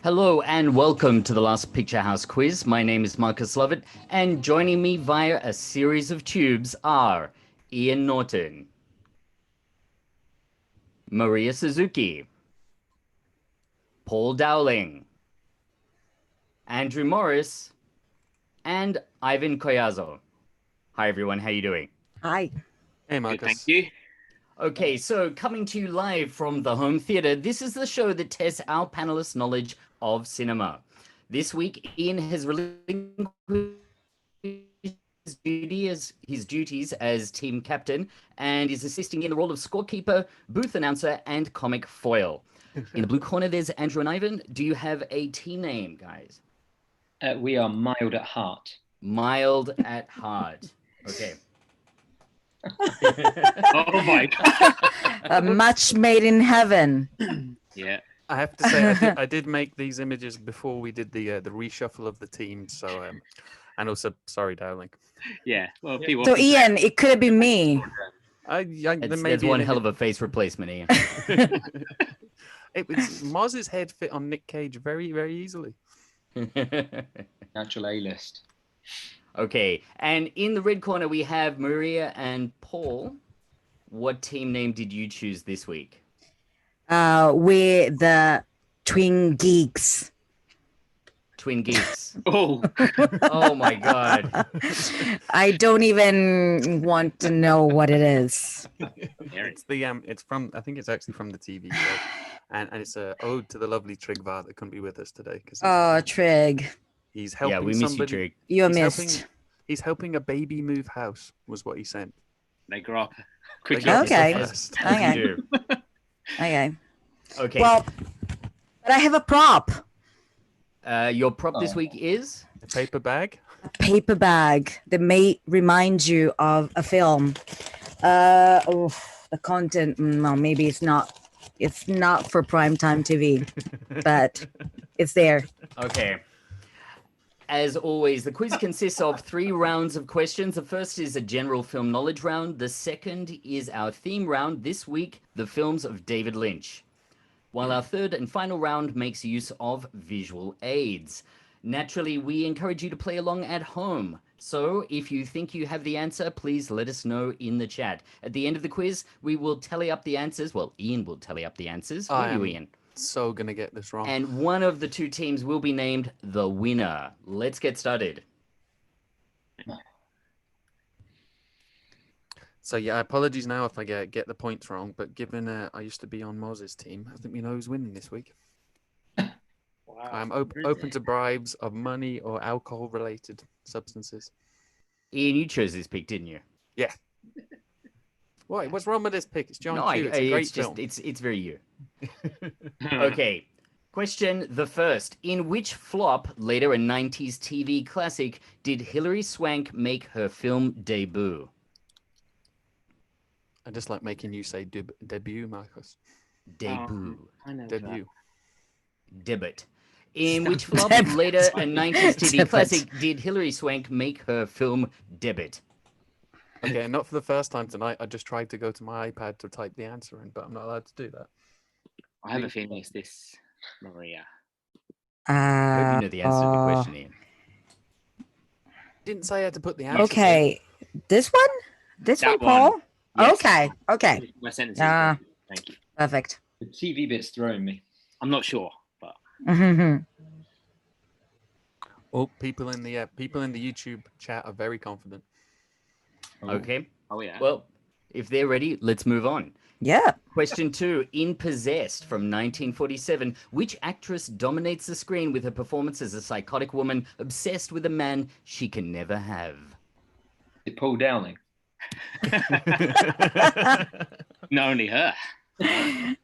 Hello and welcome to the Last Picture House quiz. My name is Marcus Lovett, and joining me via a series of tubes are Ian Norton, Maria Suzuki, Paul Dowling, Andrew Morris, and Ivan Collazo. Hi everyone, how you doing? Hi. Hey, Good, Marcus. thank you. Okay, so coming to you live from the home theater, this is the show that tests our panelists' knowledge of cinema. This week, Ian has relinquished his duties as team captain and is assisting in the role of scorekeeper, booth announcer, and comic foil. In the blue corner, there's Andrew and Ivan. Do you have a team name, guys? We are mild at heart. Mild at heart. Okay. Oh my god. A match made in heaven. Yeah. I have to say, I did make these images before we did the reshuffle of the team. So, and also, sorry, Dowling. Yeah. Well, people. So Ian, it could have been me. That's one hell of a face replacement, Ian. Moz's head fit on Nick Cage very, very easily. Natural A-list. Okay, and in the red corner we have Maria and Paul. What team name did you choose this week? We're the Twin Geeks. Twin Geeks. Oh. Oh my god. I don't even want to know what it is. It's from, I think it's actually from the TV show, and it's a ode to the lovely Trigvar that couldn't be with us today because Trig. he's helping. Yeah, we miss you, somebody. Trig. You're He's missed. He's helping a baby move house, was what he sent. They grow up They quickly. go Okay. first. As Okay. you do. Okay. Okay. Well, but I have a prop. Your prop this week is? A paper bag. A paper bag that may remind you of a film. The content, well, maybe it's not. It's not for primetime TV, but it's there. Okay. As always, the quiz consists of 3 rounds of questions. The first is a general film knowledge round. The second is our theme round. This week, the films of David Lynch. While our third and final round makes use of visual aids. Naturally, we encourage you to play along at home. So if you think you have the answer, please let us know in the chat. At the end of the quiz, we will tally up the answers. Well, Ian will tally up the answers. Will you, Ian? So gonna get this wrong. And one of the 2 teams will be named the winner. Let's get started. So yeah, apologies now if I get the points wrong, but given I used to be on Moz's team, I think we know who's winning this week. Wow. I'm open to bribes of money or alcohol-related substances. Ian, you chose this pick, didn't you? Yeah. Why? What's wrong with this pick? It's John No, Q. It's a great film. it's very you. Okay. Question the first. In which flop, later a 90s TV classic, did Hilary Swank make her film debut? I just like making you say debut, Marcus. Debut. I know Debut. Debut. In which flop, later a 90s TV Debut. classic, did Hilary Swank make her film debut? Okay, not for the first time tonight. I just tried to go to my iPad to type the answer in, but I'm not allowed to do that. I have a feeling it's this, Maria. I hope you know the answer to the question, Ian. Didn't say I had to put the answer. Okay, this one. This That one, Paul. one. Yes. Okay. Okay. My sentence. Ah. Thank you. Perfect. The TV bit's throwing me. I'm not sure, but Oh, people in the YouTube chat are very confident. Okay. oh yeah. Well, if they're ready, let's move on. Yeah. Question 2. In Possessed from 1947, which actress dominates the screen with her performance as a psychotic woman obsessed with a man she can never have? It's Paul Dowling. Not only her. I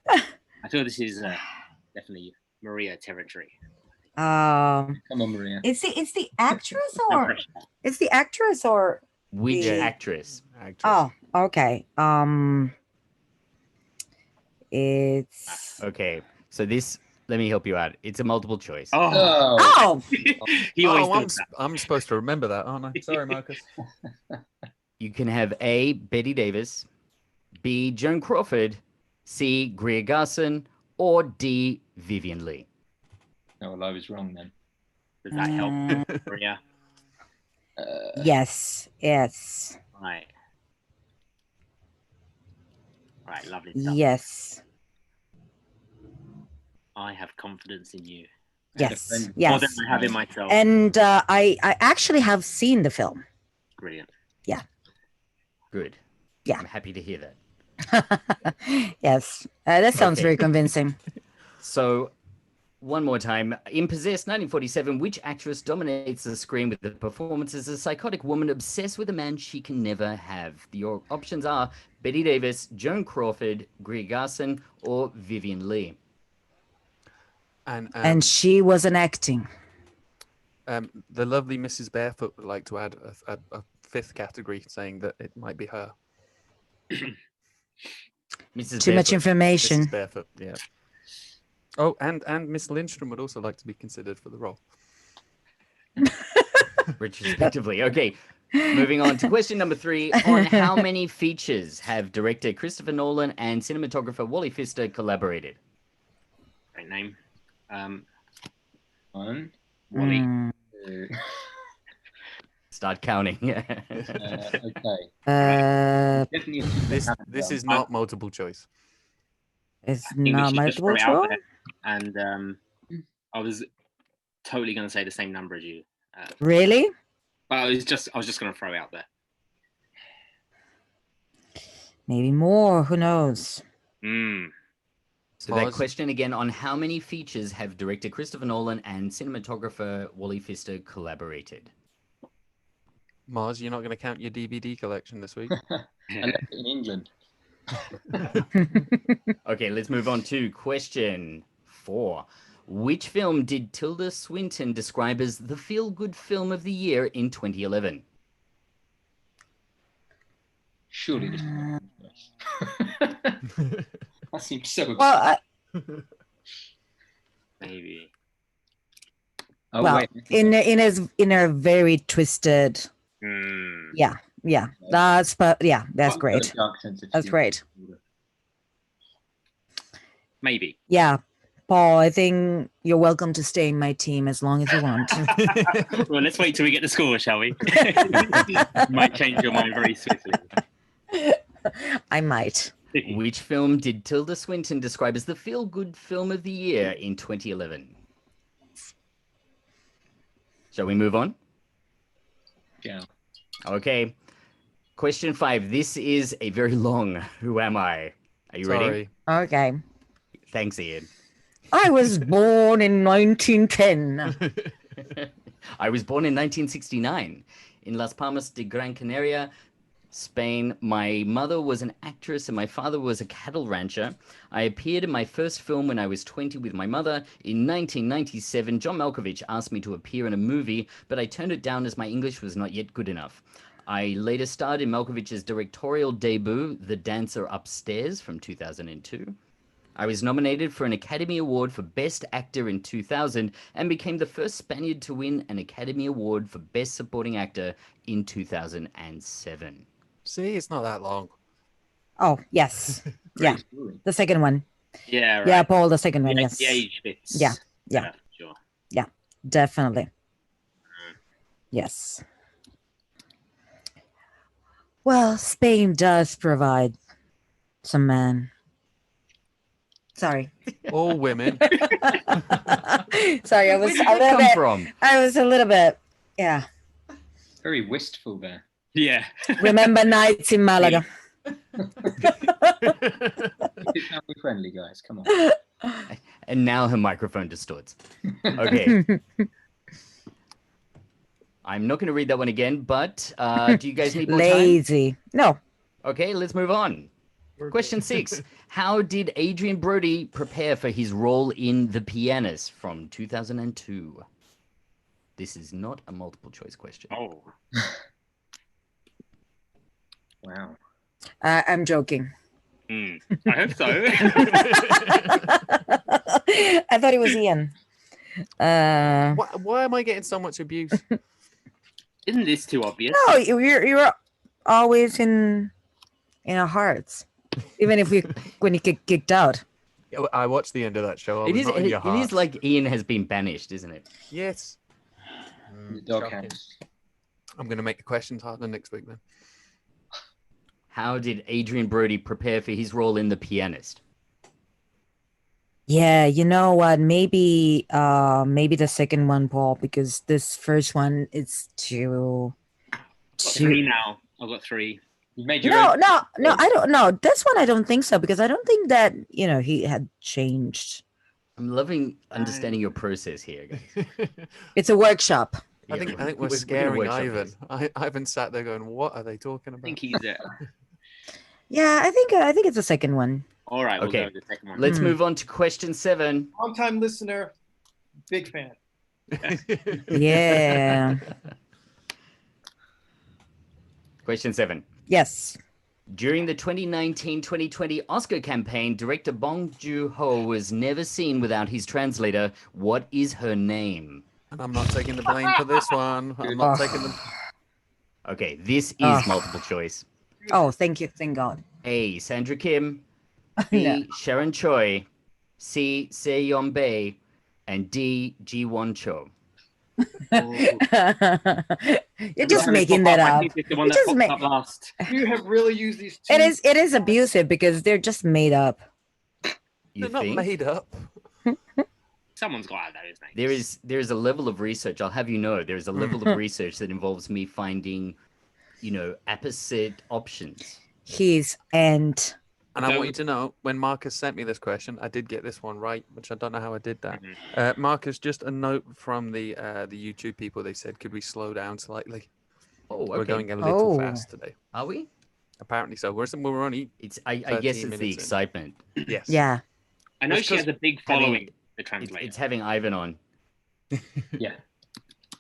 feel this is definitely Maria territory. Um, Come on, Maria. it's the actress No or pressure. it's the actress or Which Yeah. actress? oh, okay. It's Okay. So this, let me help you out. It's a multiple choice. Oh, oh, he always I'm, does that. I'm supposed to remember that, aren't I? Sorry, Marcus. You can have A, Betty Davis, B, Joan Crawford, C, Greer Garson, or D, Vivian Lee. Oh, well, I was wrong then. Does that help, Mm, Maria? yes. Yes. Right. Right, lovely stuff. Yes. I have confidence in you. Yes. More than Yes. I have in myself. And I actually have seen the film. Brilliant. Good. Yeah. I'm happy to hear that. Yes. That sounds Okay. very convincing. So, one more time. In Possessed, 1947, which actress dominates the screen with the performance as a psychotic woman obsessed with a man she can never have? Your options are Betty Davis, Joan Crawford, Greer Garson, or Vivian Lee. And she wasn't acting. The lovely Mrs. Barefoot would like to add a fifth category, saying that it might be her. Mrs. Too much Barefoot. information. Mrs. Barefoot, yeah. Oh, and Miss Lindstrom would also like to be considered for the role. Retrospectively. Okay. Moving on to question number 3. On how many features have director Christopher Nolan and cinematographer Wally Pfister collaborated? Great name. One. Wally. Mm, Two. Start counting. Okay. uh, This is not multiple choice. it's I think we not should just throw multiple it out choice. there. And I was totally going to say the same number as you. Really? But I was just going to throw it out there. Maybe more. Who knows? So that Pause. question again, on how many features have director Christopher Nolan and cinematographer Wally Pfister collaborated? Mars, you're not going to count your DVD collection this week? I left it in England. Okay, let's move on to question 4. Which film did Tilda Swinton describe as the feel-good film of the year in 2011? Surely this is that seems so absurd. Well, Maybe. Oh, well, wait. in a very twisted. Yeah. That's I've got great. a dark sense of That's humour. great. Maybe. Yeah, Paul, I think you're welcome to stay in my team as long as you want. Well, let's wait till we get the score, shall we? Might change your mind very swiftly. I might. Which film did Tilda Swinton describe as the feel-good film of the year in 2011? Shall we move on? Yeah. Okay. Question 5. This is a very long Who Am I? Are you ready? Okay. Thanks, Ian. I was born in 1910. I was born in 1969 in Las Palmas de Gran Canaria, Spain. My mother was an actress and my father was a cattle rancher. I appeared in my first film when I was 20 with my mother. In 1997, John Malkovich asked me to appear in a movie, but I turned it down as my English was not yet good enough. I later starred in Malkovich's directorial debut, The Dancer Upstairs, from 2002. I was nominated for an Academy Award for Best Actor in 2000 and became the first Spaniard to win an Academy Award for Best Supporting Actor in 2007. See, it's not that long. Oh, yes. Yeah. Great story. The second one. Yeah, right. Yeah, Paul, the second one. The- Yes. The age bits. Yeah, yeah. Sure. Definitely. Yes. Well, Spain does provide some man. Sorry. All women. Sorry, I Where was did a that little come bit. from? I was a little bit. Yeah. Very wistful there. Yeah. Remember nights in Malaga. Keep it family friendly, guys. Come on. And now her microphone distorts. Okay. I'm not going to read that one again, but do you guys need more time? Lazy. No. Okay, let's move on. Question 6. How did Adrian Brody prepare for his role in The Pianist from 2002? This is not a multiple choice question. Oh. Wow. I'm joking. I hope so. I thought it was Ian. Why am I getting so much abuse? Isn't this too obvious? No, you're always in our hearts, even if when you get kicked out. I watched the end of that show. I It was is. not in your It is hearts. like Ian has been banished, isn't it? Yes. The Shocking. doghouse. I'm going to make the questions harder next week then. How did Adrian Brody prepare for his role in The Pianist? Yeah, you know what? Maybe the second one, Paul, because this first one is too Got three now. I've got three. You made your No, own. no, no, I don't know. This one I don't think so, because I don't think that, he had changed. I'm loving understanding your process here, guys. It's a workshop. I think we're gonna scaring workshop Ivan. this. Ivan sat there going, "What are they talking I about?" think he's Yeah, I think it's the second one. all right. We'll Okay. go with the second one. Let's move on to question 7. Long-time listener, big fan. Yeah. Question 7. Yes. During the 2019-2020 Oscar campaign, director Bong Joon-ho was never seen without his translator. What is her name? And I'm not taking the blame for this one. I'm not taking the. Okay, this is Ah. multiple choice. Oh, thank you. Thank God. A. Sandra Kim. B. No. Sharon Choi. C. Seo Bae. And D. Ji Won Cho. You're just making that I up. think it's the one You that just popped make- up last. You have really used these two. It is abusive because they're just made up. You They're not think? made up. Someone's got to know his name. There is a level of research. I'll have you know, there is a level of research that involves me finding, opposite options. He's and And I want you to know, when Marcus sent me this question, I did get this one right, which I don't know how I did that. Marcus, just a note from the YouTube people. They said, could we slow down slightly? Oh, okay. We're going a little Oh. fast today. Are we? Apparently so. We're only I 13 guess it's the minutes in. excitement. yes. yeah. I know It's she has a big following. The It's, translator. it's having Ivan on. Yeah.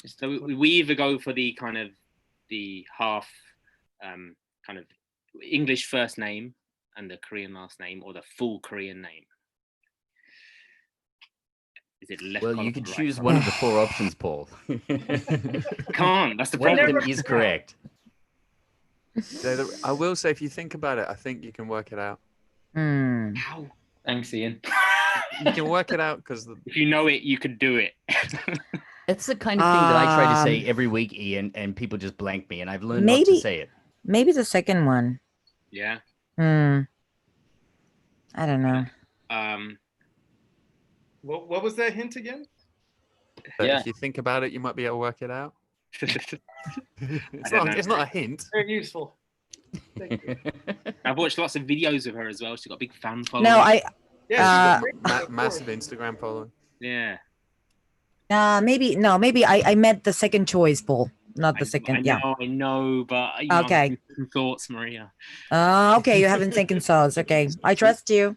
So we either go for the kind of the half kind of English first name and the Korean last name, or the full Korean name. Is it left? Well, column you could or right choose column? one of the 4 options, Paul. Can't. That's the One of problem. them is correct. I will say, if you think about it, I think you can work it out. Hmm. How? Thanks, Ian. You can work it out because If you know it, you could do it. It's the kind of thing that I try to say every week, Ian, and people just blank me, and I've learned not to Maybe- say it. Maybe the second one. Yeah. Hmm. I don't know. What was that hint again? Yeah. if you think about it, you might be able to work it out. It's don't know. not a hint. Very useful. Thank you. I've watched lots of videos of her as well. She's got a big fan following. No, I Yeah, she's great, of Massive course. Instagram following. Yeah. maybe I meant the second choice, Paul, not the second. Yeah. I know, but Okay. Thoughts, Maria. Okay, you haven't taken sauce. Okay, I trust you.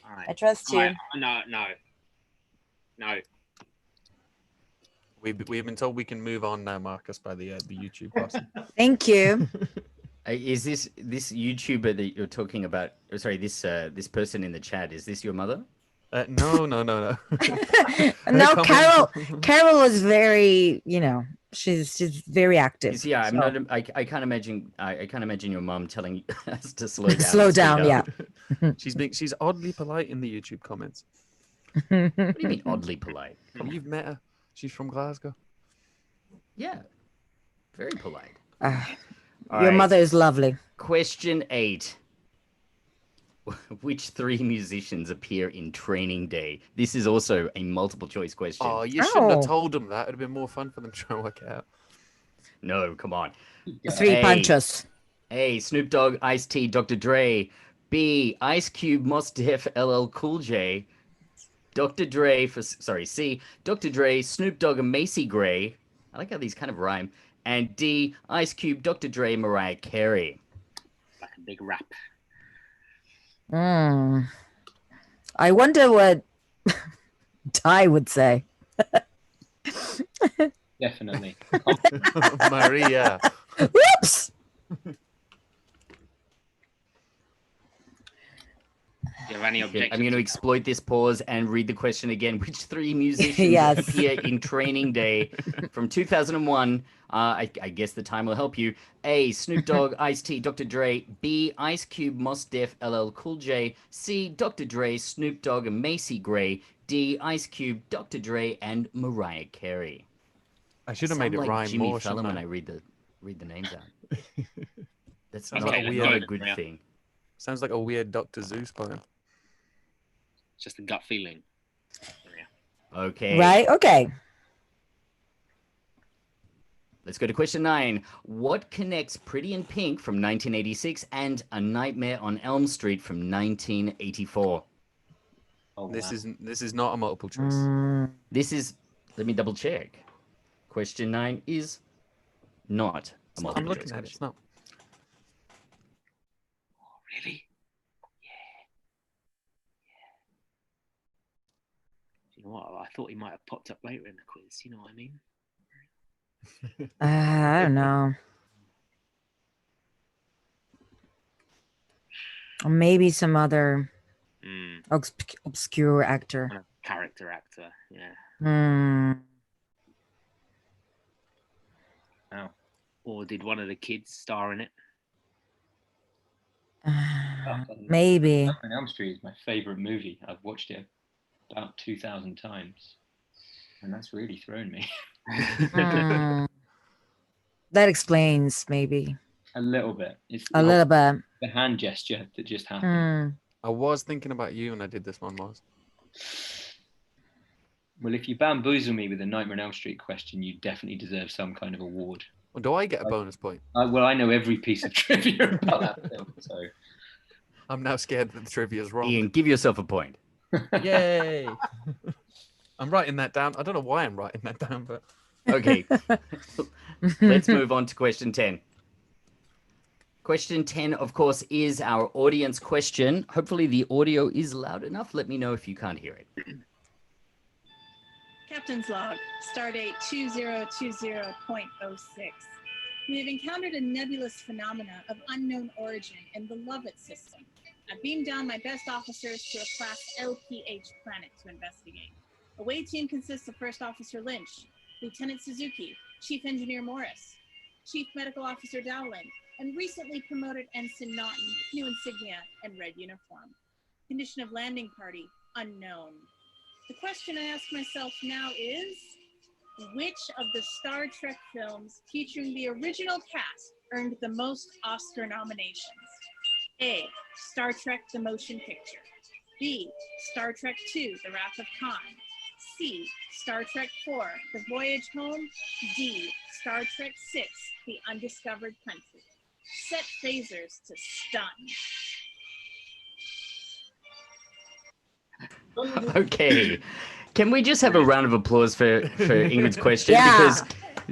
All right. I trust you. No. We've been told we can move on now, Marcus, by the YouTube person. Thank you. Is this YouTuber that you're talking about? Or sorry, this person in the chat. Is this your mother? No. No, Comment. Carol is very, she's very active. Yeah, I'm so- not. I can't imagine. I can't imagine your mom telling us to slow down. Slow and speed down, up. yeah. She's oddly polite in the YouTube comments. What do you mean oddly polite? You've met her. She's from Glasgow. Yeah, very polite. Your All right. mother is lovely. Question 8. Which 3 musicians appear in Training Day? This is also a multiple choice question. Oh, you shouldn't have Oh. told them that. It'd have been more fun for them to try and work it out. No, come on. Three Hey. punches. A. Snoop Dogg, Ice-T, Dr. Dre. B. Ice Cube, Mos Def, LL Cool J. C. Dr. Dre, Snoop Dogg, and Macy Gray. I like how these kind of rhyme. And D. Ice Cube, Dr. Dre, Mariah Carey. Like a big rap. I wonder what Ty would say. Definitely. Maria. Whoops. you have any objections? I'm going to exploit this pause and read the question again. Which three musicians Yes. appear in Training Day from 2001? I guess the time will help you. A. Snoop Dogg, Ice-T, Dr. Dre. B. Ice Cube, Mos Def, LL Cool J. C. Dr. Dre, Snoop Dogg, and Macy Gray. D. Ice Cube, Dr. Dre, and Mariah Carey. I should have made it like rhyme Jimmy more. Fallon when shouldn't I I? read the names out. That's Sounds not, like a not a weird- good Yeah. thing. Sounds like a weird Dr. Zeus poem. It's just a gut feeling. Okay. Right? Okay. Let's go to question 9. What connects Pretty in Pink from 1986 and A Nightmare on Elm Street from 1984? Oh, This wow. is not a multiple choice. This is, let me double check. Question 9 is not a I'm multiple looking choice at it. question. It's not. Really? You know what? I thought he might have popped up later in the quiz. You know what I mean? I don't know. Or maybe some other obscure actor. Kind of character actor. Yeah. Hmm. Or did one of the kids star in it? Maybe. Nightmare on Elm Street is my favorite movie. I've watched it about 2,000 times, and that's really thrown me. Hmm. That explains maybe A little bit. It's a little bit. the hand gesture that just happened. Hmm. I was thinking about you when I did this one, Mars. Well, if you bamboozle me with a Nightmare on Elm Street question, you definitely deserve some kind of award. Well, do I get a bonus point? Well, I know every piece of trivia about that film, so I'm now scared that the trivia's wrong. Ian, give yourself a point. Yay! I'm writing that down. I don't know why I'm writing that down, but Okay. Let's move on to question 10. Question 10, of course, is our audience question. Hopefully the audio is loud enough. Let me know if you can't hear it. Captain's log, stardate 2020.06. We have encountered a nebulous phenomena of unknown origin in the Lovett system. I beamed down my best officers to a class LPH planet to investigate. Away team consists of First Officer Lynch, Lieutenant Suzuki, Chief Engineer Morris, Chief Medical Officer Dowling, and recently promoted Ensign Naughton, new insignia and red uniform. Condition of landing party, unknown. The question I ask myself now is, which of the Star Trek films featuring the original cast earned the most Oscar nominations? A, Star Trek The Motion Picture. B, Star Trek II, The Wrath of Khan. C, Star Trek IV, The Voyage Home. D, Star Trek VI, The Undiscovered Country. Set phasers to stun. Okay. Can we just have a round of applause for Ingrid's question? Yeah. Because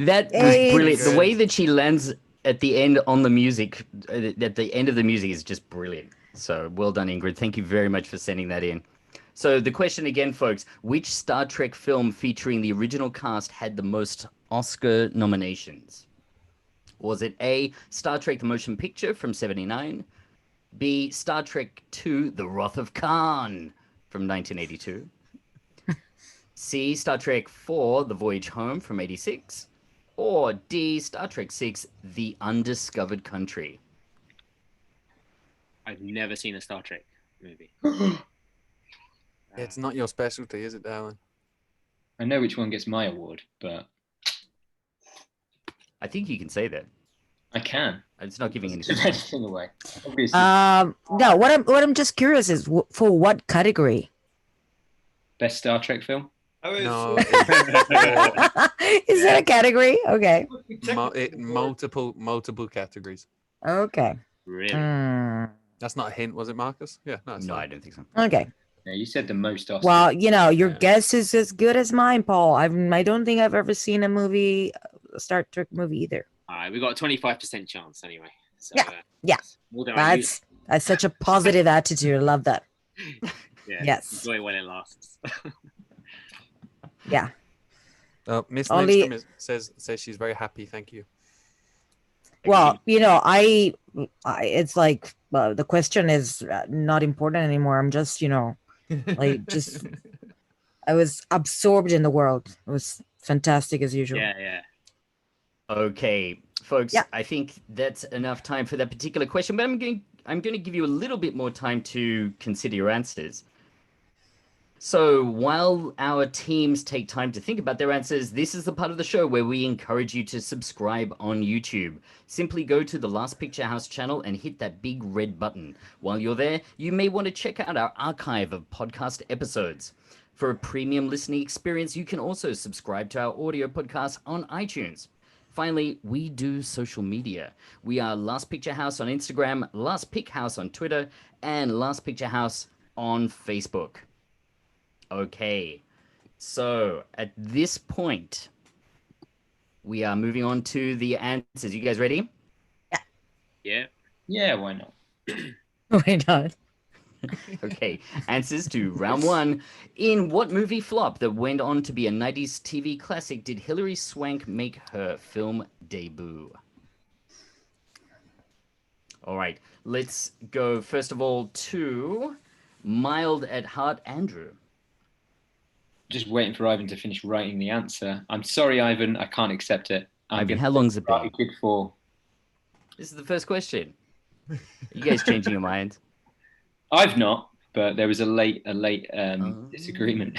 that was Hey. brilliant. The Good. way that she lands at the end on the music, at the end of the music is just brilliant. So well done, Ingrid. Thank you very much for sending that in. So the question again, folks, which Star Trek film featuring the original cast had the most Oscar nominations? Was it A, Star Trek The Motion Picture from 79? B, Star Trek II, The Wrath of Khan from 1982? C, Star Trek IV, The Voyage Home from 86? Or D, Star Trek VI, The Undiscovered Country? I've never seen a Star Trek movie. it's not your specialty, is it, darling? I know which one gets my award, but I think you can say that. I can. It's not giving Give anything. anything away. Obviously, No, what I'm just curious is for what category? best Star Trek film. I was No, Is that a category? Okay. multiple categories. Okay. Really? Hmm. That's not a hint, was it, Marcus? Yeah, no, it's No, not. I don't think so. Okay. Yeah, you said the most Oscars. Well, your Yeah. guess is as good as mine, Paul. I don't think I've ever seen a Star Trek movie either. All right, we got a 25% chance anyway. So, Yeah, yeah. more than I use. That's such a positive attitude. I love that. Yeah, yes. enjoy it when it lasts. Yeah. Miss Only- Lindstrom says she's very happy. Thank you. Well, it's like the question is not important anymore. I'm just, like just I was absorbed in the world. It was fantastic as usual. Yeah. Okay, folks, Yeah. I think that's enough time for that particular question, but I'm going to give you a little bit more time to consider your answers. So while our teams take time to think about their answers, this is the part of the show where we encourage you to subscribe on YouTube. Simply go to the Last Picture House channel and hit that big red button. While you're there, you may want to check out our archive of podcast episodes. For a premium listening experience, you can also subscribe to our audio podcast on iTunes. Finally, we do social media. We are Last Picture House on Instagram, Last Pick House on Twitter, and Last Picture House on Facebook. Okay, so at this point, we are moving on to the answers. You guys ready? Yeah. Yeah, why not? Why not? Okay, answers to round one. In what movie flop that went on to be a 90s TV classic did Hilary Swank make her film debut? All right, let's go first of all to Mild at Heart Andrew. Just waiting for Ivan to finish writing the answer. I'm sorry, Ivan, I can't accept it. Ivan, how long's it been? Karate Kid 4. This is the first question. Are you guys changing your minds? I've not, but there was a late disagreement.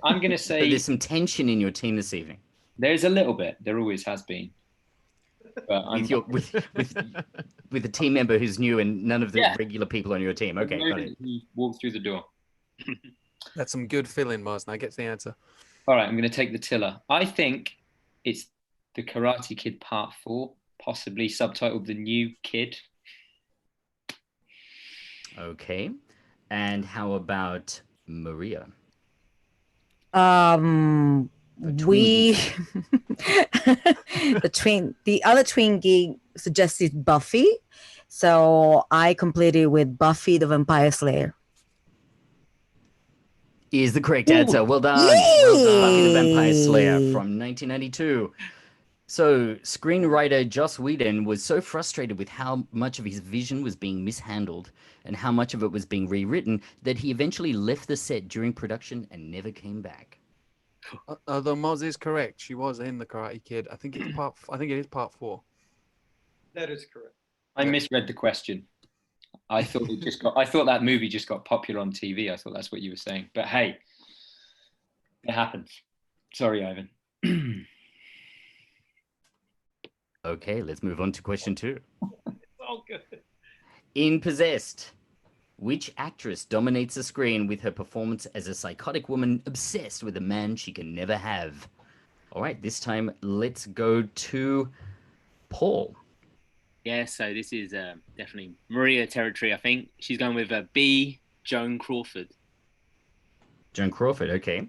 I'm gonna So say there's some tension in your team this evening. there's a little bit. There always has been. But With a team member who's new and none of the regular people on your team. Okay, got it. He walked through the door. That's some good filling, Mars. Now gets the answer. All right, I'm going to take the tiller. I think it's the Karate Kid Part 4, possibly subtitled The New Kid. Okay. And how about Maria? We the other twin geek suggested Buffy, so I completed with Buffy the Vampire Slayer. Is the correct answer. Well done. Yay! Well done. Buffy the Vampire Slayer from 1992. So, screenwriter Joss Whedon was so frustrated with how much of his vision was being mishandled and how much of it was being rewritten that he eventually left the set during production and never came back. Although Moz is correct, she was in the Karate Kid. I think it is part 4. That is correct. I misread the question. I thought I thought that movie just got popular on TV. I thought that's what you were saying. But hey, it happens. Sorry, Ivan. Okay, let's move on to question 2. It's all good. In Possessed, which actress dominates the screen with her performance as a psychotic woman obsessed with a man she can never have? All right, this time let's go to Paul. Yeah, so this is definitely Maria territory, I think. She's going with B, Joan Crawford. Joan Crawford, okay.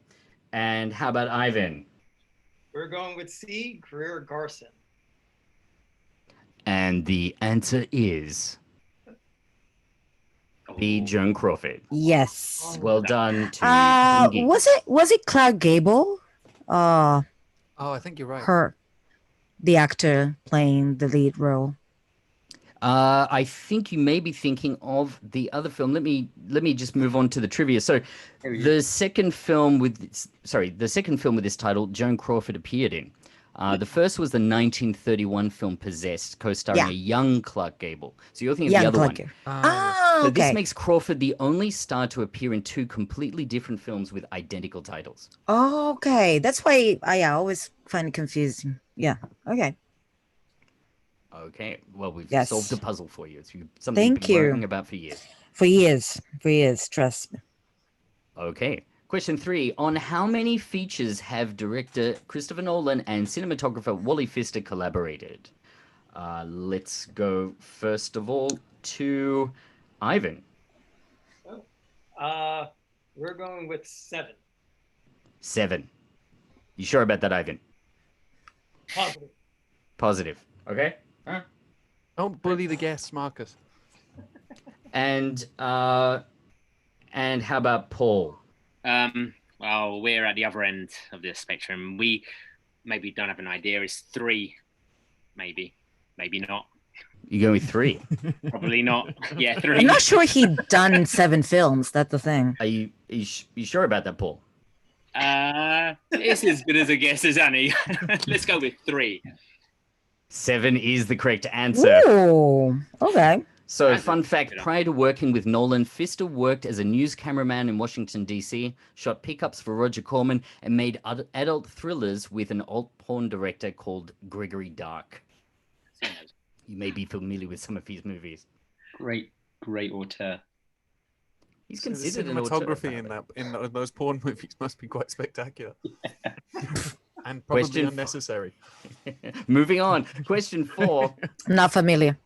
And how about Ivan? We're going with C, Greer Garson. And the answer is B, Joan Crawford. Yes. Well done to Twin Geeks. Was it Clark Gable? Oh, I think you're right. The actor playing the lead role. I think you may be thinking of the other film. Let me just move on to the trivia. So, the second film with this title, Joan Crawford appeared in. The first was the 1931 film Possessed, co-starring a young Clark Gable. So you're thinking of the other one. So this makes Crawford the only star to appear in 2 completely different films with identical titles. Oh, okay. That's why I always find it confusing. Yeah. Okay. Okay. Well, we've Yes. solved the puzzle for you. It's something you've Thank been you. worrying about for years. For years, trust me. Okay. Question 3. On how many features have director Christopher Nolan and cinematographer Wally Pfister collaborated? Let's go first of all to Ivan. We're going with 7. 7. You sure about that, Ivan? Positive. Positive. Okay. Don't bully the guests, Marcus. And how about Paul? Well, we're at the other end of the spectrum. We maybe don't have an idea. It's 3, maybe. Maybe not. You go with 3. Probably not. Yeah, 3. I'm not sure he'd done 7 films. That's the thing. Are you sure about that, Paul? It's as good as a guess as any. Let's go with 3. 7 is the correct answer. Ooh, okay. So, That's fun a- fact, prior to working with Nolan, Pfister worked as a news cameraman in Washington, D.C., shot pickups for Roger Corman, and made adult thrillers with an alt porn director called Gregory Dark. You may be familiar with some of his movies. Great auteur. He's So the considered an auteur. cinematography in those porn movies must be quite spectacular. And probably Question- unnecessary. Moving on. Question 4. Not familiar.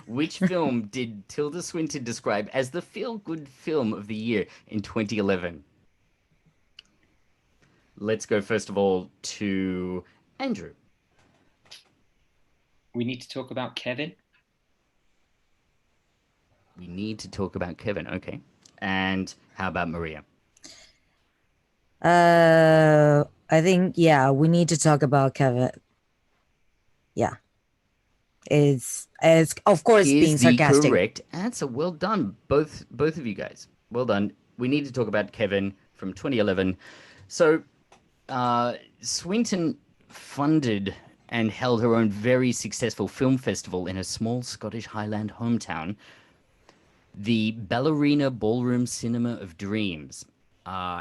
Which film did Tilda Swinton describe as the feel-good film of the year in 2011? Let's go first of all to Andrew. We need to talk about Kevin. We need to talk about Kevin. Okay. And how about Maria? I think we need to talk about Kevin. Yeah. It's of course being Is the sarcastic. correct answer. Well done, both of you guys. Well done. We need to talk about Kevin from 2011. So, Swinton funded and held her own very successful film festival in her small Scottish Highland hometown, the Ballerina Ballroom Cinema of Dreams.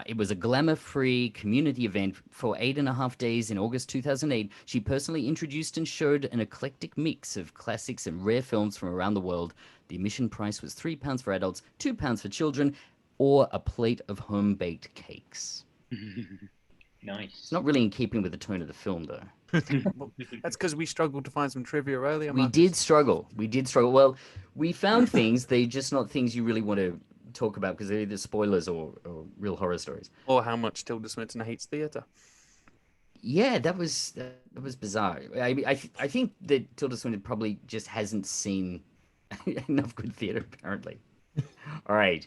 It was a glamour-free community event for 8.5 days in August 2008. She personally introduced and showed an eclectic mix of classics and rare films from around the world. The admission price was £3 for adults, £2 for children, or a plate of home-baked cakes. Nice. It's not really in keeping with the tone of the film, though. Well, that's because we struggled to find some trivia earlier. We Marcus. did struggle. Well, we found things. They're just not things you really want to talk about because they're either spoilers or real horror stories. Or how much Tilda Swinton hates theatre. Yeah, that was bizarre. I think that Tilda Swinton probably just hasn't seen enough good theatre, apparently. All right.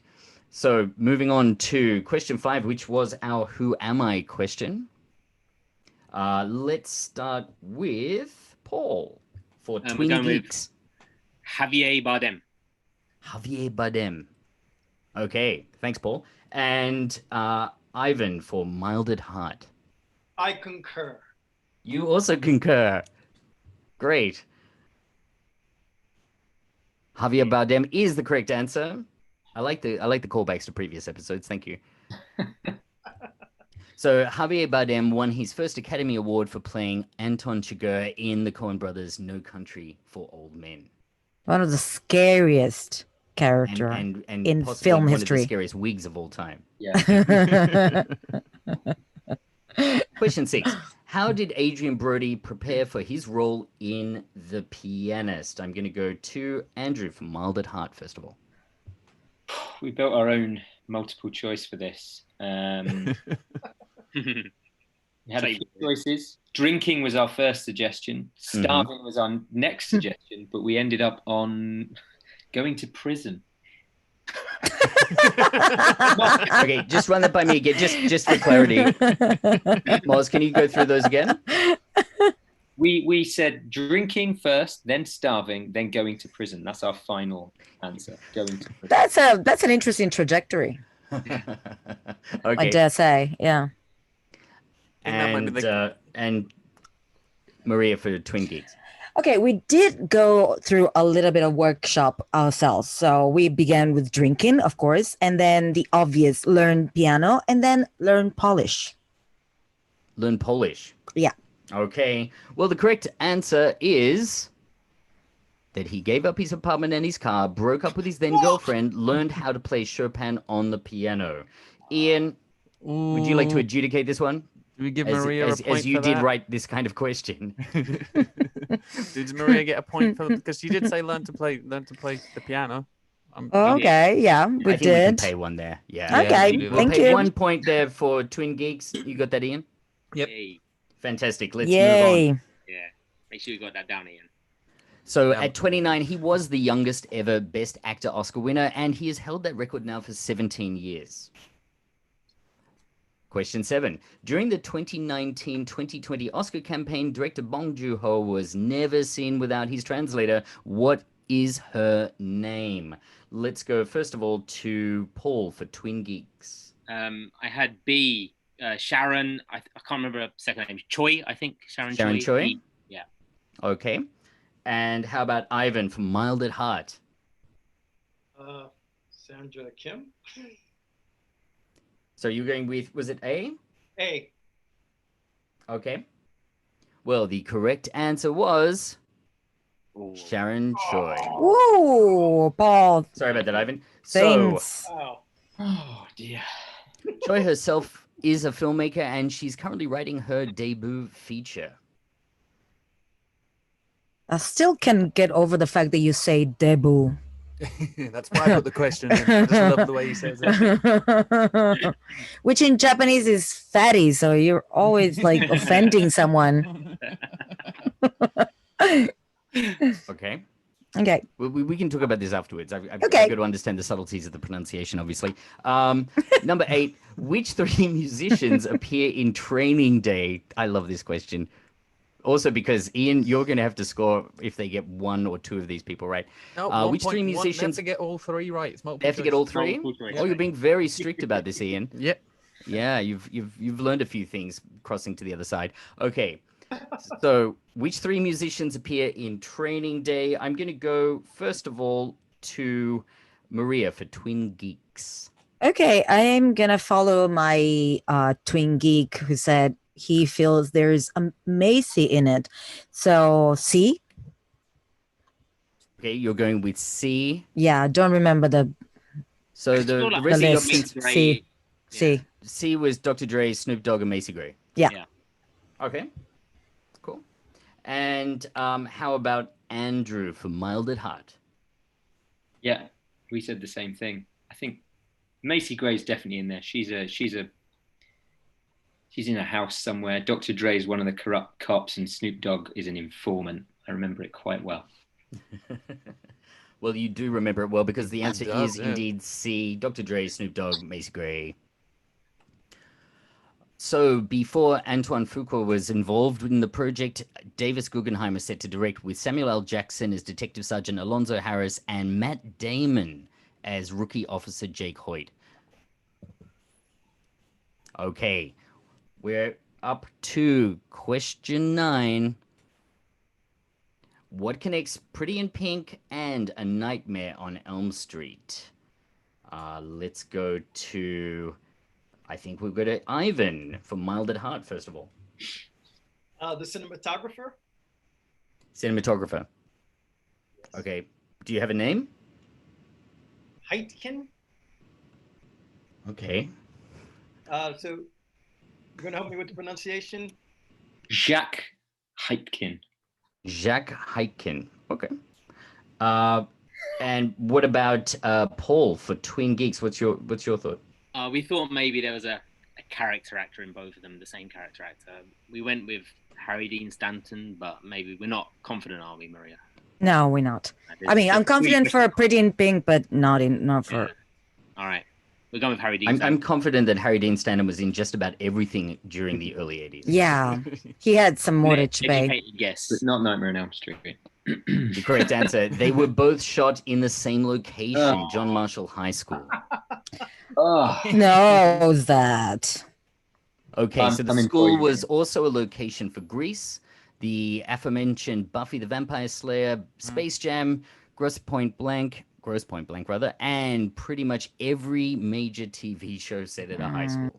So moving on to question 5, which was our "Who am I?" question. Let's start with Paul for we're Twin going with- Geeks. Javier Bardem. Javier Bardem. Okay, thanks, Paul. And Ivan for Mild at Heart. I concur. You also concur. Great. Javier Bardem is the correct answer. I like the callbacks to previous episodes. Thank you. So Javier Bardem won his first Academy Award for playing Anton Chigurh in the Coen Brothers' No Country for Old Men. One of the scariest character And in possibly film one history. of the scariest wigs of all time. Yeah. Question 6. How did Adrian Brody prepare for his role in The Pianist? I'm going to go to Andrew from Mild at Heart, first of all. We built our own multiple choice for this. We had a few choices. Drinking was our first suggestion. Starving was our next suggestion, but we ended up on going to prison. Okay, just run that by me again, just for clarity. Moz, can you go through those again? We said drinking first, then starving, then going to prison. That's our final answer. Going to prison. That's an interesting trajectory, I Okay, dare say. Yeah. And that might be and Maria for Twin Geeks. Okay, we did go through a little bit of workshop ourselves. So we began with drinking, of course, and then the obvious, learn piano, and then learn Polish. Learn Polish. Yeah. Okay. Well, the correct answer is that he gave up his apartment and his car, broke up with his then girlfriend, learned how to play Chopin on the piano. Ian, would you like to adjudicate this one? Do we give Maria a point as you for did that? write this kind of question. Did Maria get a point for because she did say learn to play the piano? Okay, yeah, I we think we can did. pay one there. Yeah. Okay, we'll thank pay you. 1 point there for Twin Geeks. You got that, Ian? Yep. Yay. Fantastic. Let's move Yay. on. Yeah. Make sure you got that down, Ian. So at 29, he was the youngest ever Best Actor Oscar winner, and he has held that record now for 17 years. Question 7. During the 2019-2020 Oscar campaign, director Bong Joon-ho was never seen without his translator. What is her name? Let's go, first of all, to Paul for Twin Geeks. I had B, Sharon. I can't remember her second name. Choi, I think. Sharon Choi? E. Yeah. Okay. And how about Ivan for Mild at Heart? Sandra Kim. So you're going with, was it A? A. Okay. Well, the correct answer was Sharon Choi. Ooh, Paul. Sorry about that, Ivan. Thanks. Oh. Oh dear. Choi herself is a filmmaker, and she's currently writing her debut feature. I still can't get over the fact that you say debut. That's why I put the question in. I just love the way he says it. Which in Japanese is fatty, so you're always like offending someone. Okay. Okay. We can talk about this afterwards. I've Okay. got to understand the subtleties of the pronunciation, obviously. Number 8. Which 3 musicians appear in Training Day? I love this question. Also because, Ian, you're going to have to score if they get 1 or 2 of these people right. No, which 3 They have musicians... to get all 3 right. It's multiple They have to get choice. all 3? Multiple choice. Oh, you're being very strict about this, Ian. Yep. Yeah, you've learned a few things crossing to the other side. Okay. So, which 3 musicians appear in Training Day? I'm going to go, first of all, to Maria for Twin Geeks. Okay, I am gonna follow my twin geek who said he feels there's a Macy in it. So C? Okay, you're going with C. Yeah, don't remember the So I feel the like rest the of the list. options, C. C. C was Dr. Dre, Snoop Dogg, and Macy Gray. Yeah. Yeah. Okay, cool. And how about Andrew for Mild at Heart? Yeah, we said the same thing. I think Macy Gray's definitely in there. She's in a house somewhere. Dr. Dre is one of the corrupt cops, and Snoop Dogg is an informant. I remember it quite well. Well, you do remember it well because the answer does, is yeah. indeed C. Dr. Dre, Snoop Dogg, Macy Gray. So before Antoine Fuqua was involved in the project, Davis Guggenheim is set to direct with Samuel L. Jackson as Detective Sergeant Alonzo Harris and Matt Damon as Rookie Officer Jake Hoyt. Okay, we're up to question 9. What connects Pretty in Pink and A Nightmare on Elm Street? Let's go to... I think we'll go to Ivan for Mild at Heart, first of all. The cinematographer. Cinematographer. Okay. Do you have a name? Heitkin. Okay. So you're gonna help me with the pronunciation. Jacques Heitkin. Jacques Heitkin. Okay. And what about Paul for Twin Geeks? What's your thought? We thought maybe there was a character actor in both of them, the same character actor. We went with Harry Dean Stanton, but maybe we're not confident, are we, Maria? No, we're not. I mean, I'm confident for Pretty in Pink, but not for. Yeah. All right, we're going with Harry Dean. I'm confident that Harry Dean Stanton was in just about everything during the early 80s. Yeah, he had some mortgage pay. Educated guess. But not Nightmare on Elm Street. The correct answer. They were both shot in the same location, John Marshall High School. Oh, Knows that. Okay, so the I'm in school for you. was also a location for Grease, the aforementioned Buffy the Vampire Slayer, Space Jam, Grosse Point Blank, and pretty much every major TV show set at a high school.